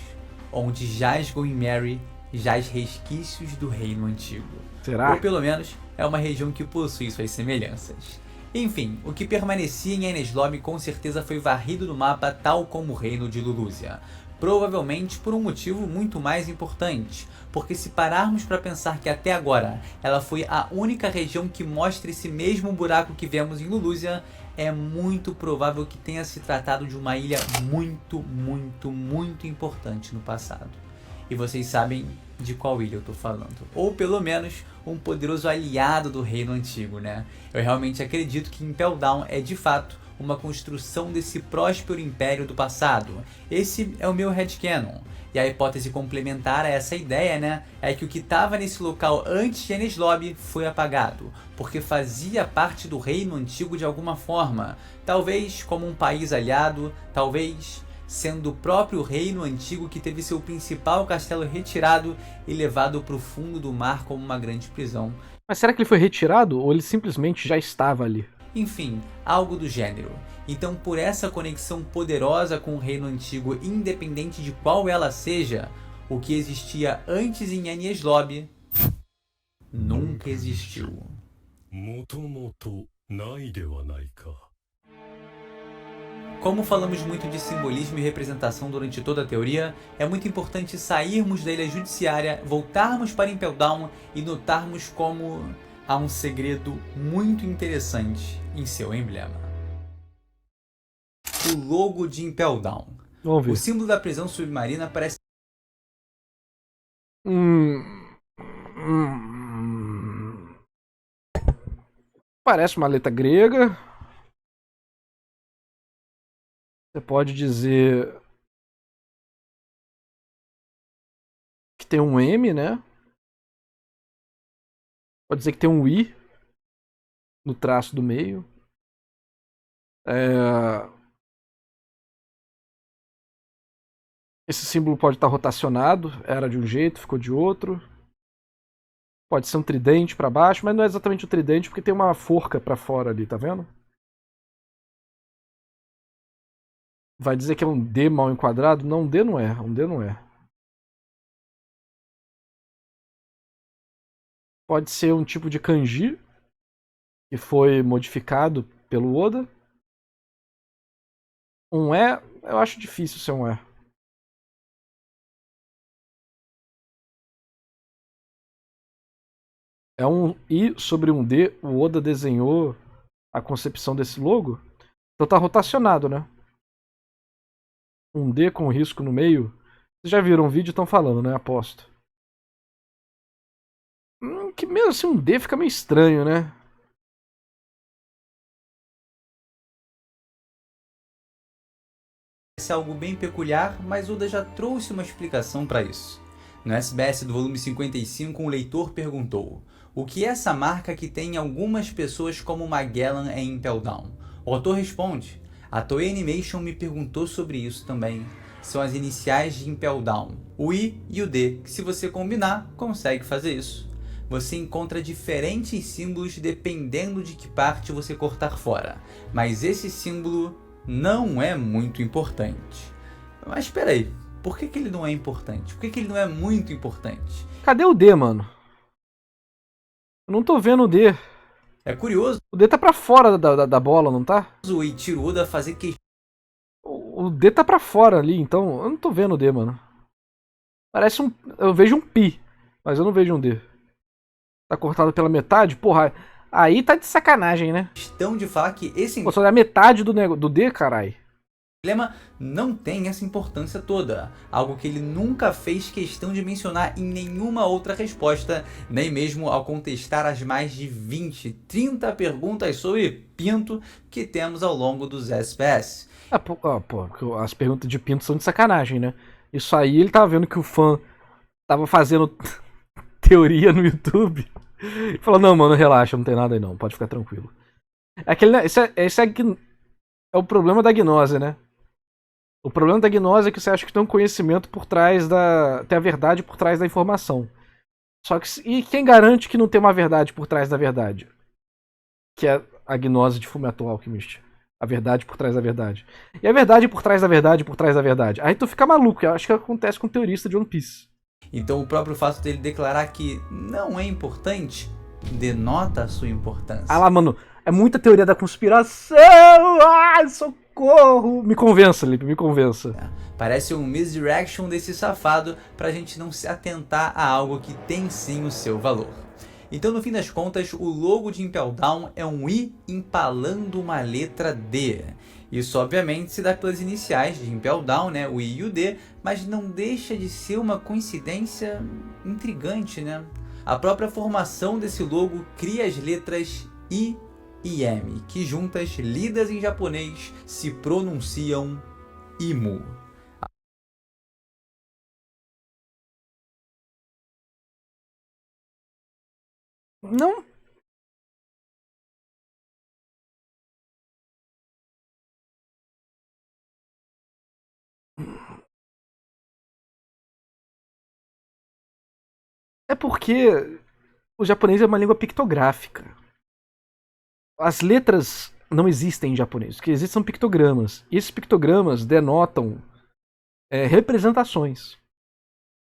Onde jaz Going Merry, jaz resquícios do Reino Antigo. Será? Ou pelo menos, é uma região que possui suas semelhanças. Enfim, o que permanecia em Enies Lobby com certeza foi varrido do mapa, tal como o reino de Lulusia. Provavelmente por um motivo muito mais importante, porque se pararmos para pensar que até agora ela foi a única região que mostra esse mesmo buraco que vemos em Lulusia, é muito provável que tenha se tratado de uma ilha muito importante no passado. E vocês sabem de qual ilha eu tô falando. Ou pelo menos um poderoso aliado do Reino Antigo, né? Eu realmente acredito que Impel Down é de fato uma construção desse próspero império do passado. Esse é o meu headcanon. E a hipótese complementar a essa ideia, né, é que o que estava nesse local antes de Enies Lobby foi apagado, porque fazia parte do Reino Antigo de alguma forma. Talvez como um país aliado, talvez sendo o próprio Reino Antigo que teve seu principal castelo retirado e levado para o fundo do mar como uma grande prisão. Mas será que ele foi retirado ou ele simplesmente já estava ali? Enfim, algo do gênero. Então, por essa conexão poderosa com o Reino Antigo, independente de qual ela seja, o que existia antes em Enies Lobby nunca existiu. Como falamos muito de simbolismo e representação durante toda a teoria, é muito importante sairmos da ilha judiciária, voltarmos para Impel Down e notarmos como há um segredo muito interessante em seu emblema. O logo de Impel Down. Vamos ver. O símbolo da prisão submarina parece... Parece uma letra grega. Você pode dizer que tem um M, né? Pode dizer que tem um I no traço do meio. Esse símbolo pode estar rotacionado. Era de um jeito, ficou de outro. Pode ser um tridente para baixo, mas não é exatamente um tridente porque tem uma forca para fora ali, tá vendo? Vai dizer que é um D mal enquadrado? Não, um D não é. Um D não é. Pode ser um tipo de kanji que foi modificado pelo Oda. Um E, eu acho difícil ser um E. É um I sobre um D. O Oda desenhou a concepção desse logo. Então tá rotacionado, né? Um D com risco no meio. Vocês já viram um vídeo e estão falando, né? Aposto. Que mesmo assim um D fica meio estranho, né? Parece algo bem peculiar, mas Oda já trouxe uma explicação para isso. No SBS do volume 55, um leitor perguntou: o que é essa marca que tem algumas pessoas como Magellan em Impel Down? O autor responde: a Toei Animation me perguntou sobre isso também. São as iniciais de Impel Down, o I e o D, que se você combinar, consegue fazer isso. Você encontra diferentes símbolos dependendo de que parte você cortar fora, mas esse símbolo não é muito importante. Mas espera aí, por que ele não é importante? Por que ele não é muito importante? Cadê o D, mano? Eu não tô vendo o D. É curioso O D tá pra fora da bola, não tá? o Eiichiro Oda fazer questão. O D tá pra fora ali, então eu não tô vendo o D, mano. Parece um... Eu vejo um pi, mas eu não vejo um D. Tá cortado pela metade? Porra, aí tá de sacanagem, né? De falar que esse Pô, só é a metade do D, carai. emblema não tem essa importância toda, algo que ele nunca fez questão de mencionar em nenhuma outra resposta, nem mesmo ao contestar as mais de 20, 30 perguntas sobre Pinto que temos ao longo dos SPS. Pô, as perguntas de Pinto são de sacanagem, né? Isso aí ele tava vendo que o fã tava fazendo teoria no YouTube. E falou, não, mano, relaxa, não tem nada aí não, pode ficar tranquilo. Esse é o problema da gnose, né? O problema da gnose é que você acha que tem um conhecimento por trás da... tem a verdade por trás da informação. Só que... E quem garante que não tem uma verdade por trás da verdade? Que é a gnose de Fullmetal Alchemist. A verdade por trás da verdade. E a verdade por trás da verdade por trás da verdade. Aí tu fica maluco, eu acho que acontece com o teorista de One Piece. Então o próprio fato dele declarar que não é importante denota a sua importância. Ah lá, mano, é muita teoria da conspiração! Ai, socorro! Me convença, Lipe, me convença. Parece um misdirection desse safado pra gente não se atentar a algo que tem sim o seu valor. Então, no fim das contas, o logo de Impel Down é um I empalando uma letra D. Isso, obviamente, se dá pelas iniciais de Impel Down, né? O I e o D, mas não deixa de ser uma coincidência intrigante, né? A própria formação desse logo cria as letras I e M, que juntas, lidas em japonês, se pronunciam Imu. Não. É porque o japonês é uma língua pictográfica. As letras não existem em japonês. O que existem são pictogramas. E esses pictogramas denotam representações.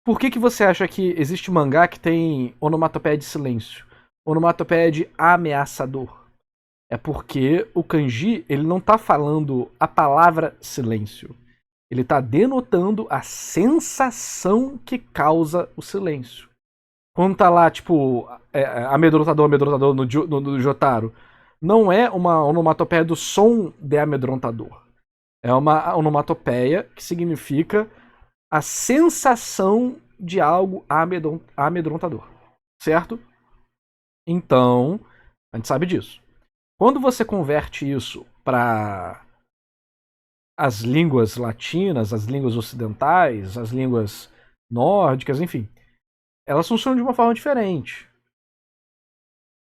Por que você acha que existe mangá que tem onomatopeia de silêncio? Onomatopeia de ameaçador? É porque o kanji ele não está falando a palavra silêncio. Ele está denotando a sensação que causa o silêncio. Quando tá lá, tipo, amedrontador no Jotaro, não é uma onomatopeia do som de amedrontador. É uma onomatopeia que significa a sensação de algo amedrontador. Certo? Então, a gente sabe disso. Quando você converte isso para as línguas latinas, as línguas ocidentais, as línguas nórdicas, enfim, elas funcionam de uma forma diferente.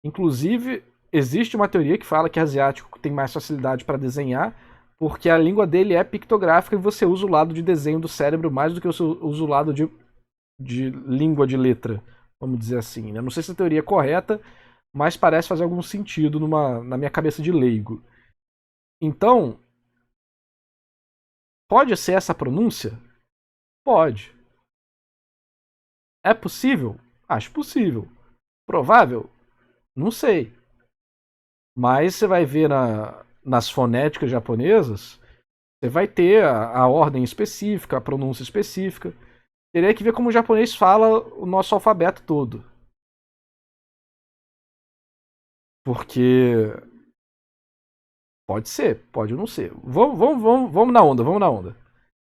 Inclusive, existe uma teoria que fala que asiático tem mais facilidade para desenhar, porque a língua dele é pictográfica e você usa o lado de desenho do cérebro mais do que você usa o lado de língua de letra, vamos dizer assim. Eu não sei se a teoria é correta, mas parece fazer algum sentido na minha cabeça de leigo. Então, pode ser essa pronúncia? Pode. É possível? Acho possível. Provável? Não sei. Mas você vai ver nas fonéticas japonesas, você vai ter a ordem específica, a pronúncia específica. Teria que ver como o japonês fala o nosso alfabeto todo. Porque pode ser, pode não ser. Vamos na onda, vamos na onda.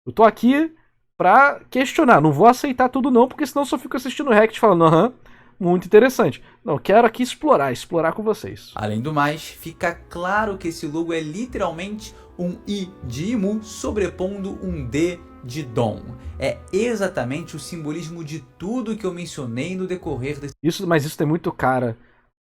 Eu tô aqui pra questionar, não vou aceitar tudo não, porque senão eu só fico assistindo o React falando, aham, muito interessante. Não, quero aqui explorar com vocês. Além do mais, fica claro que esse logo é literalmente um I de Imu sobrepondo um D de Dom. É exatamente o simbolismo de tudo que eu mencionei no decorrer desse Mas isso tem muito cara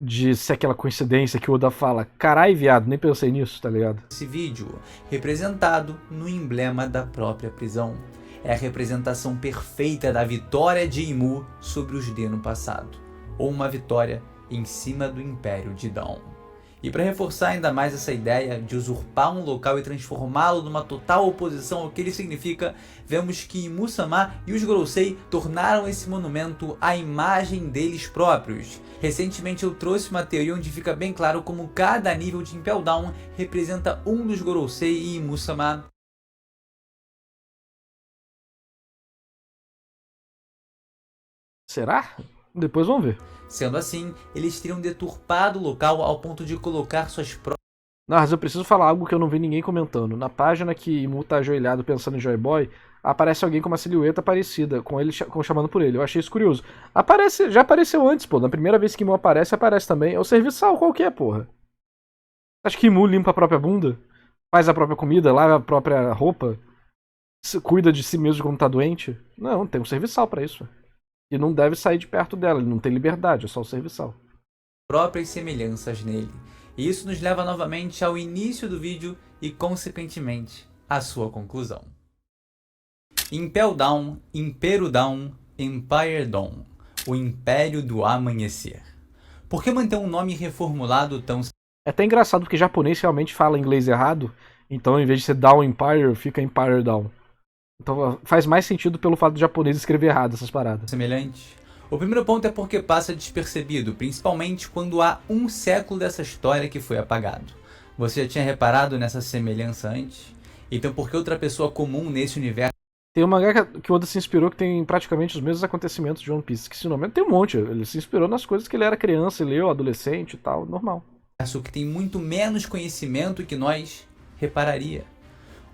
de ser aquela coincidência que o Oda fala, carai viado, nem pensei nisso, tá ligado? vídeo, representado no emblema da própria prisão. É a representação perfeita da vitória de Imu sobre os D no passado, ou uma vitória em cima do Império de Dawn. E para reforçar ainda mais essa ideia de usurpar um local e transformá-lo numa total oposição ao que ele significa, vemos que Imu-sama e os Gorosei tornaram esse monumento a imagem deles próprios. Recentemente eu trouxe uma teoria onde fica bem claro como cada nível de Impel Down representa um dos Gorosei e Imu-sama. Será? Depois vamos ver. Sendo assim, eles teriam deturpado o local ao ponto de colocar suas próprias. Não, mas eu preciso falar algo que eu não vi ninguém comentando. Na página que Imu tá ajoelhado pensando em Joy Boy, aparece alguém com uma silhueta parecida, com ele chamando por ele. Eu achei isso curioso. Já apareceu antes, pô. Na primeira vez que Imu aparece também. É o serviçal qualquer, porra. Acho que Imu limpa a própria bunda, faz a própria comida, lava a própria roupa, cuida de si mesmo quando tá doente. Não, tem um serviçal pra isso. E não deve sair de perto dela, ele não tem liberdade, é só o serviçal. Próprias semelhanças nele. E isso nos leva novamente ao início do vídeo e, consequentemente, à sua conclusão. Impel Down, Impero Down, Empire Dawn. O Império do Amanhecer. Por que manter um nome reformulado tão... É até engraçado porque japonês realmente fala inglês errado, então em vez de ser Down Empire, fica Empire Down. Então faz mais sentido pelo fato do japonês escrever errado essas paradas. semelhante? O primeiro ponto é porque passa despercebido, principalmente quando há um século dessa história que foi apagado. Você já tinha reparado nessa semelhança antes? Então por que outra pessoa comum nesse universo... Tem um mangá que o Oda se inspirou que tem praticamente os mesmos acontecimentos de One Piece, que se não me engano tem um monte. Ele se inspirou nas coisas que ele era criança, leu, adolescente e tal, normal. que tem muito menos conhecimento que nós repararia?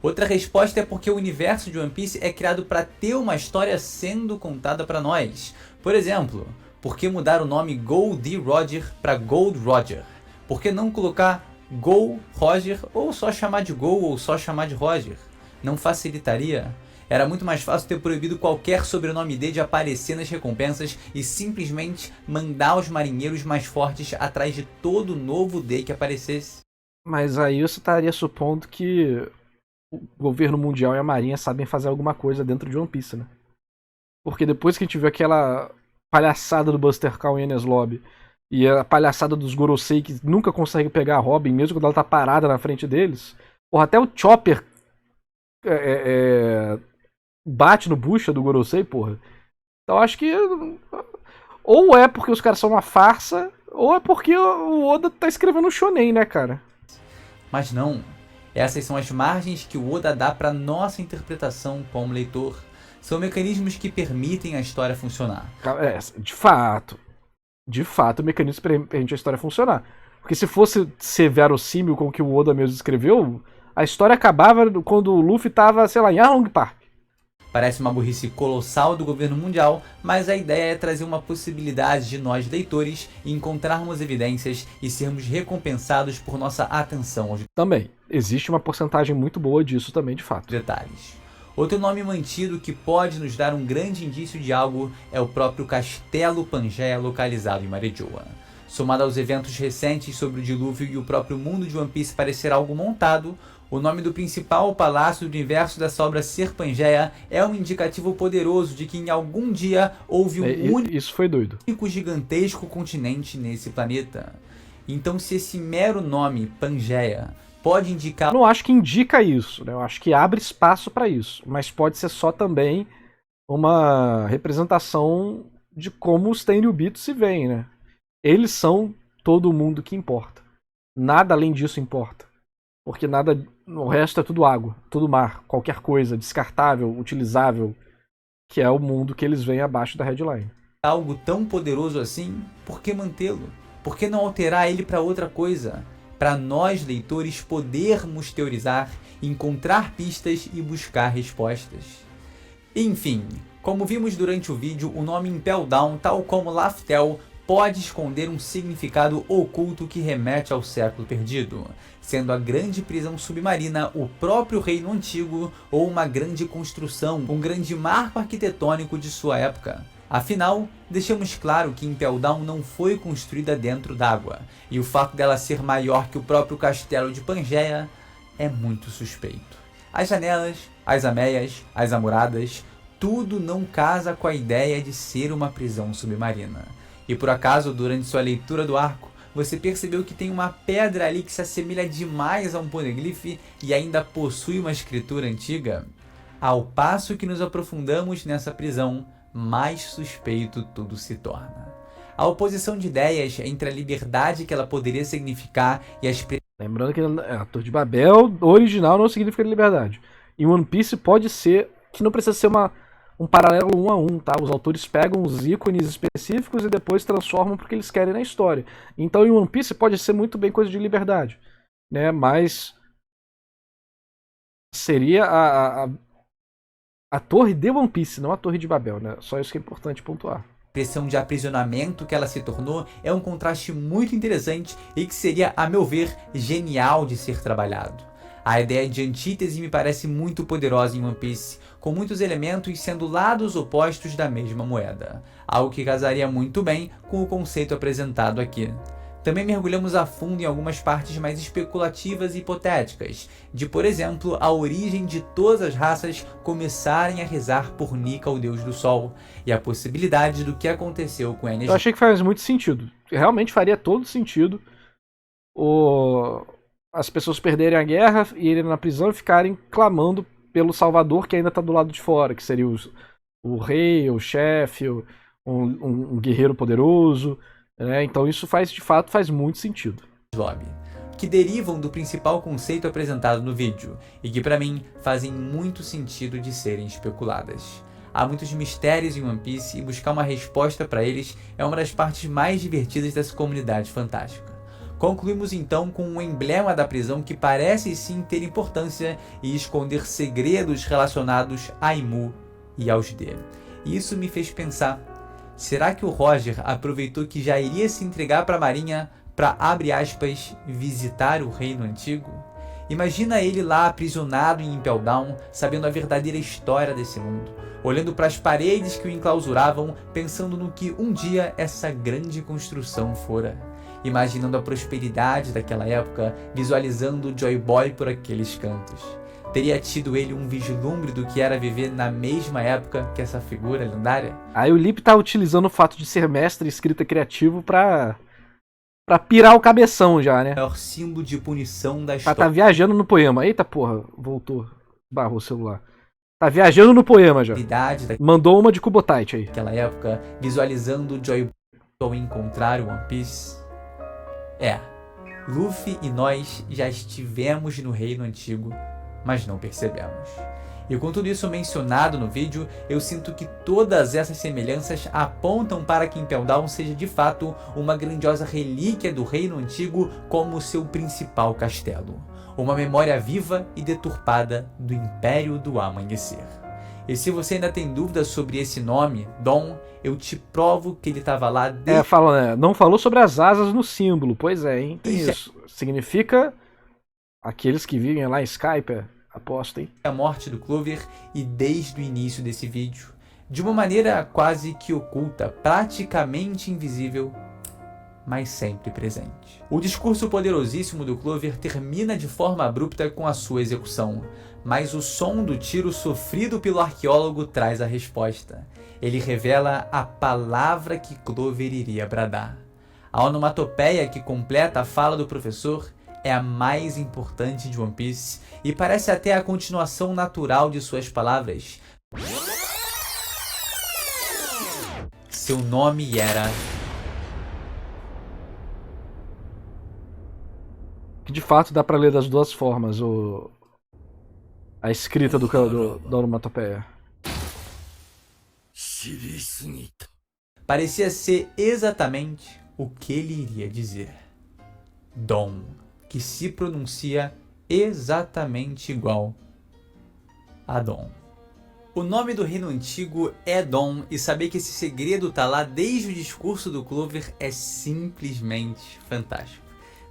Outra resposta é porque o universo de One Piece é criado para ter uma história sendo contada para nós. Por exemplo, por que mudar o nome Gold Roger para Gold Roger? Por que não colocar Go Roger ou só chamar de Go ou só chamar de Roger? Não facilitaria? Era muito mais fácil ter proibido qualquer sobrenome D de aparecer nas recompensas e simplesmente mandar os marinheiros mais fortes atrás de todo novo D que aparecesse. Mas aí você estaria supondo que o governo mundial e a marinha sabem fazer alguma coisa dentro de One Piece, né? Porque depois que a gente viu aquela palhaçada do Buster Call em Enies Lobby e a palhaçada dos Gorosei que nunca consegue pegar a Robin, mesmo quando ela tá parada na frente deles, porra, até o Chopper bate no bucha do Gorosei, porra. Então acho que ou é porque os caras são uma farsa, ou é porque o Oda tá escrevendo um shonen, né, cara? Mas não. Essas são as margens que o Oda dá para nossa interpretação como leitor. São mecanismos que permitem a história funcionar. De fato, o mecanismo permite a história funcionar. Porque se fosse ser verossímil com o que o Oda mesmo escreveu, a história acabava quando o Luffy tava, sei lá, em Arlong Park. Parece uma burrice colossal do governo mundial, mas a ideia é trazer uma possibilidade de nós, leitores, encontrarmos evidências e sermos recompensados por nossa atenção aos Também, existe uma porcentagem muito boa disso também, de fato. detalhes. Outro nome mantido que pode nos dar um grande indício de algo é o próprio Castelo Pangeia, localizado em Marejoa. Somado aos eventos recentes sobre o dilúvio e o próprio mundo de One Piece parecer algo montado, o nome do principal palácio do universo dessa obra ser Pangeia é um indicativo poderoso de que em algum dia houve um Isso foi doido. único gigantesco continente nesse planeta. Então, se esse mero nome, Pangeia, pode indicar... Eu não acho que indica isso, né? Eu acho que abre espaço para isso, mas pode ser só também uma representação de como os Tenryubito se veem, né? Eles são todo mundo que importa. Nada além disso importa. Porque nada, o resto é tudo água, tudo mar, qualquer coisa descartável, utilizável, que é o mundo que eles veem abaixo da headline. algo tão poderoso assim, por que mantê-lo? Por que não alterar ele para outra coisa? Para nós, leitores, podermos teorizar, encontrar pistas e buscar respostas. Enfim, como vimos durante o vídeo, o nome Impel Down, tal como Laftel, pode esconder um significado oculto que remete ao século perdido, sendo a grande prisão submarina o próprio reino antigo ou uma grande construção, um grande marco arquitetônico de sua época. Afinal, deixamos claro que Impel Down não foi construída dentro d'água, e o fato dela ser maior que o próprio castelo de Pangeia é muito suspeito. As janelas, as ameias, as almoradas, tudo não casa com a ideia de ser uma prisão submarina. E por acaso, durante sua leitura do arco, você percebeu que tem uma pedra ali que se assemelha demais a um poneglyph e ainda possui uma escritura antiga? Ao passo que nos aprofundamos nessa prisão, mais suspeito tudo se torna. A oposição de ideias entre a liberdade que ela poderia significar e as... Lembrando que a Torre de Babel original não significa liberdade. E One Piece pode ser, que não precisa ser um paralelo 1 a 1, tá? Os autores pegam os ícones específicos e depois transformam porque eles querem na história. Então em One Piece pode ser muito bem coisa de liberdade, né? Mas seria a torre de One Piece, não a Torre de Babel, né? Só isso que é importante pontuar. Pressão de aprisionamento que ela se tornou é um contraste muito interessante e que seria, a meu ver, genial de ser trabalhado. A ideia de antítese me parece muito poderosa em One Piece, com muitos elementos sendo lados opostos da mesma moeda, algo que casaria muito bem com o conceito apresentado aqui. Também mergulhamos a fundo em algumas partes mais especulativas e hipotéticas, de, por exemplo, a origem de todas as raças começarem a rezar por Nika, o deus do sol, e a possibilidade do que aconteceu com Enies. Eu achei que faz muito sentido. Realmente faria todo sentido as pessoas perderem a guerra e irem na prisão e ficarem clamando pelo Salvador que ainda está do lado de fora, que seria o rei, o chefe, um guerreiro poderoso. Então isso de fato faz muito sentido. Que derivam do principal conceito apresentado no vídeo e que para mim fazem muito sentido de serem especuladas. Há muitos mistérios em One Piece e buscar uma resposta para eles é uma das partes mais divertidas dessa comunidade fantástica. Concluímos então com um emblema da prisão que parece sim ter importância e esconder segredos relacionados a Imu e aos D. E isso me fez pensar: será que o Roger aproveitou que já iria se entregar para a Marinha para, abre aspas, visitar o reino antigo? Imagina ele lá aprisionado em Impel Down, sabendo a verdadeira história desse mundo, olhando para as paredes que o enclausuravam, pensando no que um dia essa grande construção fora. Imaginando a prosperidade daquela época, visualizando o Joy Boy por aqueles cantos. Teria tido ele um vislumbre do que era viver na mesma época que essa figura lendária? Aí o Lip tá utilizando o fato de ser mestre em escrita criativo pra pirar o cabeção já, né? É o símbolo de punição da Tá história. viajando no poema. Eita porra, voltou. Barrou o celular. Tá viajando no poema já. Mandou uma de Kubotite aí. Naquela época, visualizando o Joy Boy ao encontrar o One Piece. Luffy e nós já estivemos no reino antigo, mas não percebemos. E com tudo isso mencionado no vídeo, eu sinto que todas essas semelhanças apontam para que Impel Down seja de fato uma grandiosa relíquia do reino antigo como seu principal castelo. Uma memória viva e deturpada do Império do Amanhecer. E se você ainda tem dúvidas sobre esse nome, Dom, eu te provo que ele estava lá Não falou sobre as asas no símbolo. Pois é, hein? Tem isso. Significa aqueles que vivem lá em Skype, aposto, hein? a morte do Clover e desde o início desse vídeo. De uma maneira quase que oculta, praticamente invisível, mas sempre presente. O discurso poderosíssimo do Clover termina de forma abrupta com a sua execução, mas o som do tiro sofrido pelo arqueólogo traz a resposta. Ele revela a palavra que Clover iria bradar. A onomatopeia que completa a fala do professor é a mais importante de One Piece e parece até a continuação natural de suas palavras. Seu nome era... Que de fato dá pra ler das duas formas a escrita da onomatopeia. Parecia ser exatamente o que ele iria dizer. Dom, que se pronuncia exatamente igual a Dom. O nome do reino antigo é Dom, e saber que esse segredo tá lá desde o discurso do Clover é simplesmente fantástico.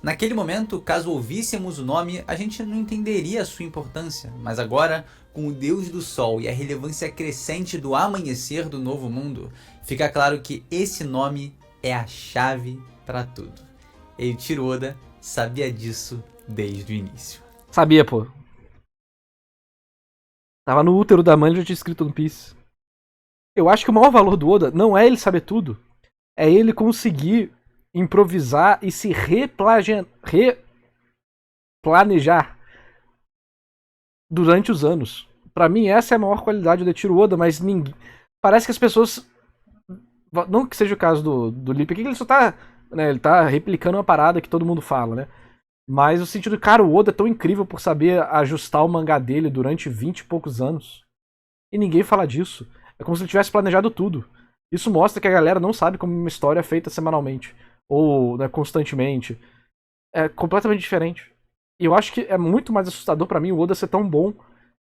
Naquele momento, caso ouvíssemos o nome, a gente não entenderia a sua importância, mas agora, com o Deus do Sol e a relevância crescente do amanhecer do Novo Mundo, fica claro que esse nome é a chave para tudo. Eiichiro Oda sabia disso desde o início. Sabia, pô. Tava no útero da mãe e já tinha escrito no Piece. Eu acho que o maior valor do Oda não é ele saber tudo. É ele conseguir improvisar e se replanejar durante os anos. Pra mim essa é a maior qualidade do Eiichiro Oda, mas ninguém... Parece que as pessoas... Não que seja o caso do Lippe aqui, que ele só tá... Né, ele tá replicando uma parada que todo mundo fala, né? Mas no sentido de, cara, o Oda é tão incrível por saber ajustar o mangá dele durante 20 e poucos anos. E ninguém fala disso. É como se ele tivesse planejado tudo. Isso mostra que a galera não sabe como uma história é feita semanalmente. Ou, né, constantemente. É completamente diferente. E eu acho que é muito mais assustador pra mim o Oda ser tão bom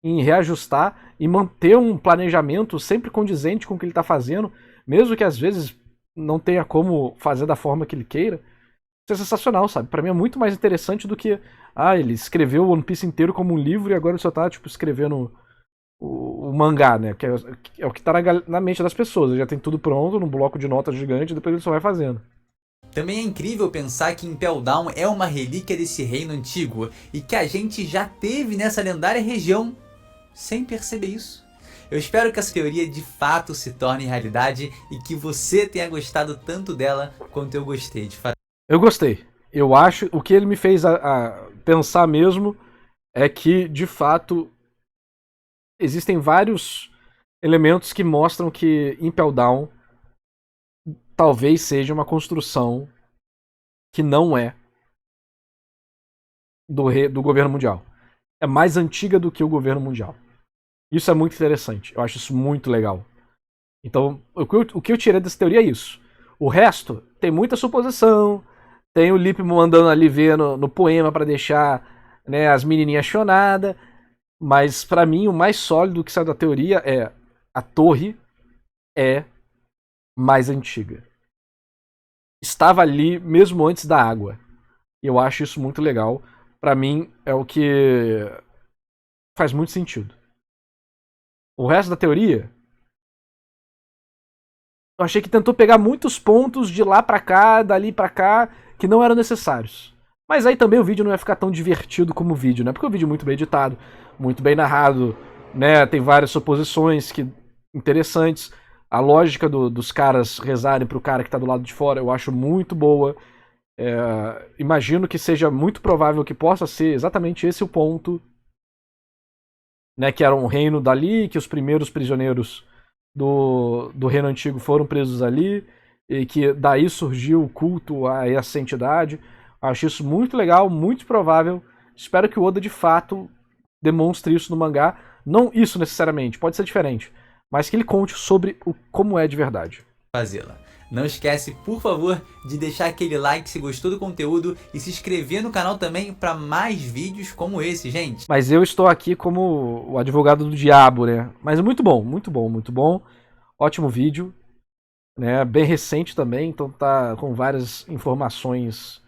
em reajustar e manter um planejamento sempre condizente com o que ele tá fazendo, mesmo que às vezes não tenha como fazer da forma que ele queira. Isso é sensacional, sabe? Pra mim é muito mais interessante do que... ele escreveu o One Piece inteiro como um livro e agora ele só tá, tipo, escrevendo o mangá, né? Que é o que tá na mente das pessoas. Ele já tem tudo pronto, num bloco de notas gigante, e depois ele só vai fazendo. Também é incrível pensar que Impel Down é uma relíquia desse reino antigo e que a gente já teve nessa lendária região sem perceber isso. Eu espero que essa teoria de fato se torne realidade e que você tenha gostado tanto dela quanto eu gostei de fazer. Eu gostei. Eu acho... O que ele me fez a pensar mesmo é que, de fato, existem vários elementos que mostram que Impel Down talvez seja uma construção que não é do governo mundial. É mais antiga do que o governo mundial. Isso é muito interessante. Eu acho isso muito legal. Então, o que eu tirei dessa teoria é isso. O resto tem muita suposição. Tem o Lippe mandando ali ver no poema pra deixar, né, as menininhas chonadas. Mas pra mim o mais sólido que sai da teoria é a torre é mais antiga. Estava ali mesmo antes da água. E eu acho isso muito legal. Pra mim é o que faz muito sentido. O resto da teoria, eu achei que tentou pegar muitos pontos de lá pra cá, dali pra cá, que não eram necessários. Mas aí também o vídeo não ia ficar tão divertido como o vídeo, né? Porque o vídeo é muito bem editado, muito bem narrado, né? Tem várias suposições interessantes. A lógica dos caras rezarem pro cara que tá do lado de fora eu acho muito boa. Imagino que seja muito provável que possa ser exatamente esse o ponto, né? Que era um reino dali, que os primeiros prisioneiros do reino antigo foram presos ali, e que daí surgiu o culto a essa entidade. Acho isso muito legal, muito provável. Espero que o Oda de fato demonstre isso no mangá. Não isso necessariamente, pode ser diferente, mas que ele conte sobre como é de verdade. Fazê-la. Não esquece, por favor, de deixar aquele like se gostou do conteúdo e se inscrever no canal também para mais vídeos como esse, gente. Mas eu estou aqui como o advogado do diabo, né? Mas muito bom, muito bom, muito bom. Ótimo vídeo, né? Bem recente também, então tá com várias informações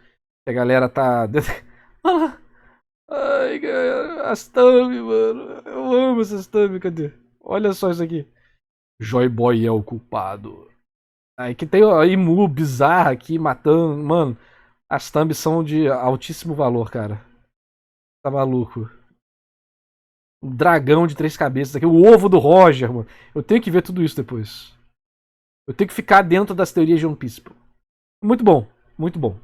que a galera tá... Olha lá. Ai, cara, as thumb, mano. Eu amo essas thumb, cadê? Olha só isso aqui. Joy Boy é o culpado. Aí que tem a Imu bizarra aqui matando. Mano, as thumbs são de altíssimo valor, cara. Tá maluco. Um dragão de 3 cabeças aqui. O ovo do Roger, mano. Eu tenho que ver tudo isso depois. Eu tenho que ficar dentro das teorias de One Piece. Muito bom, muito bom.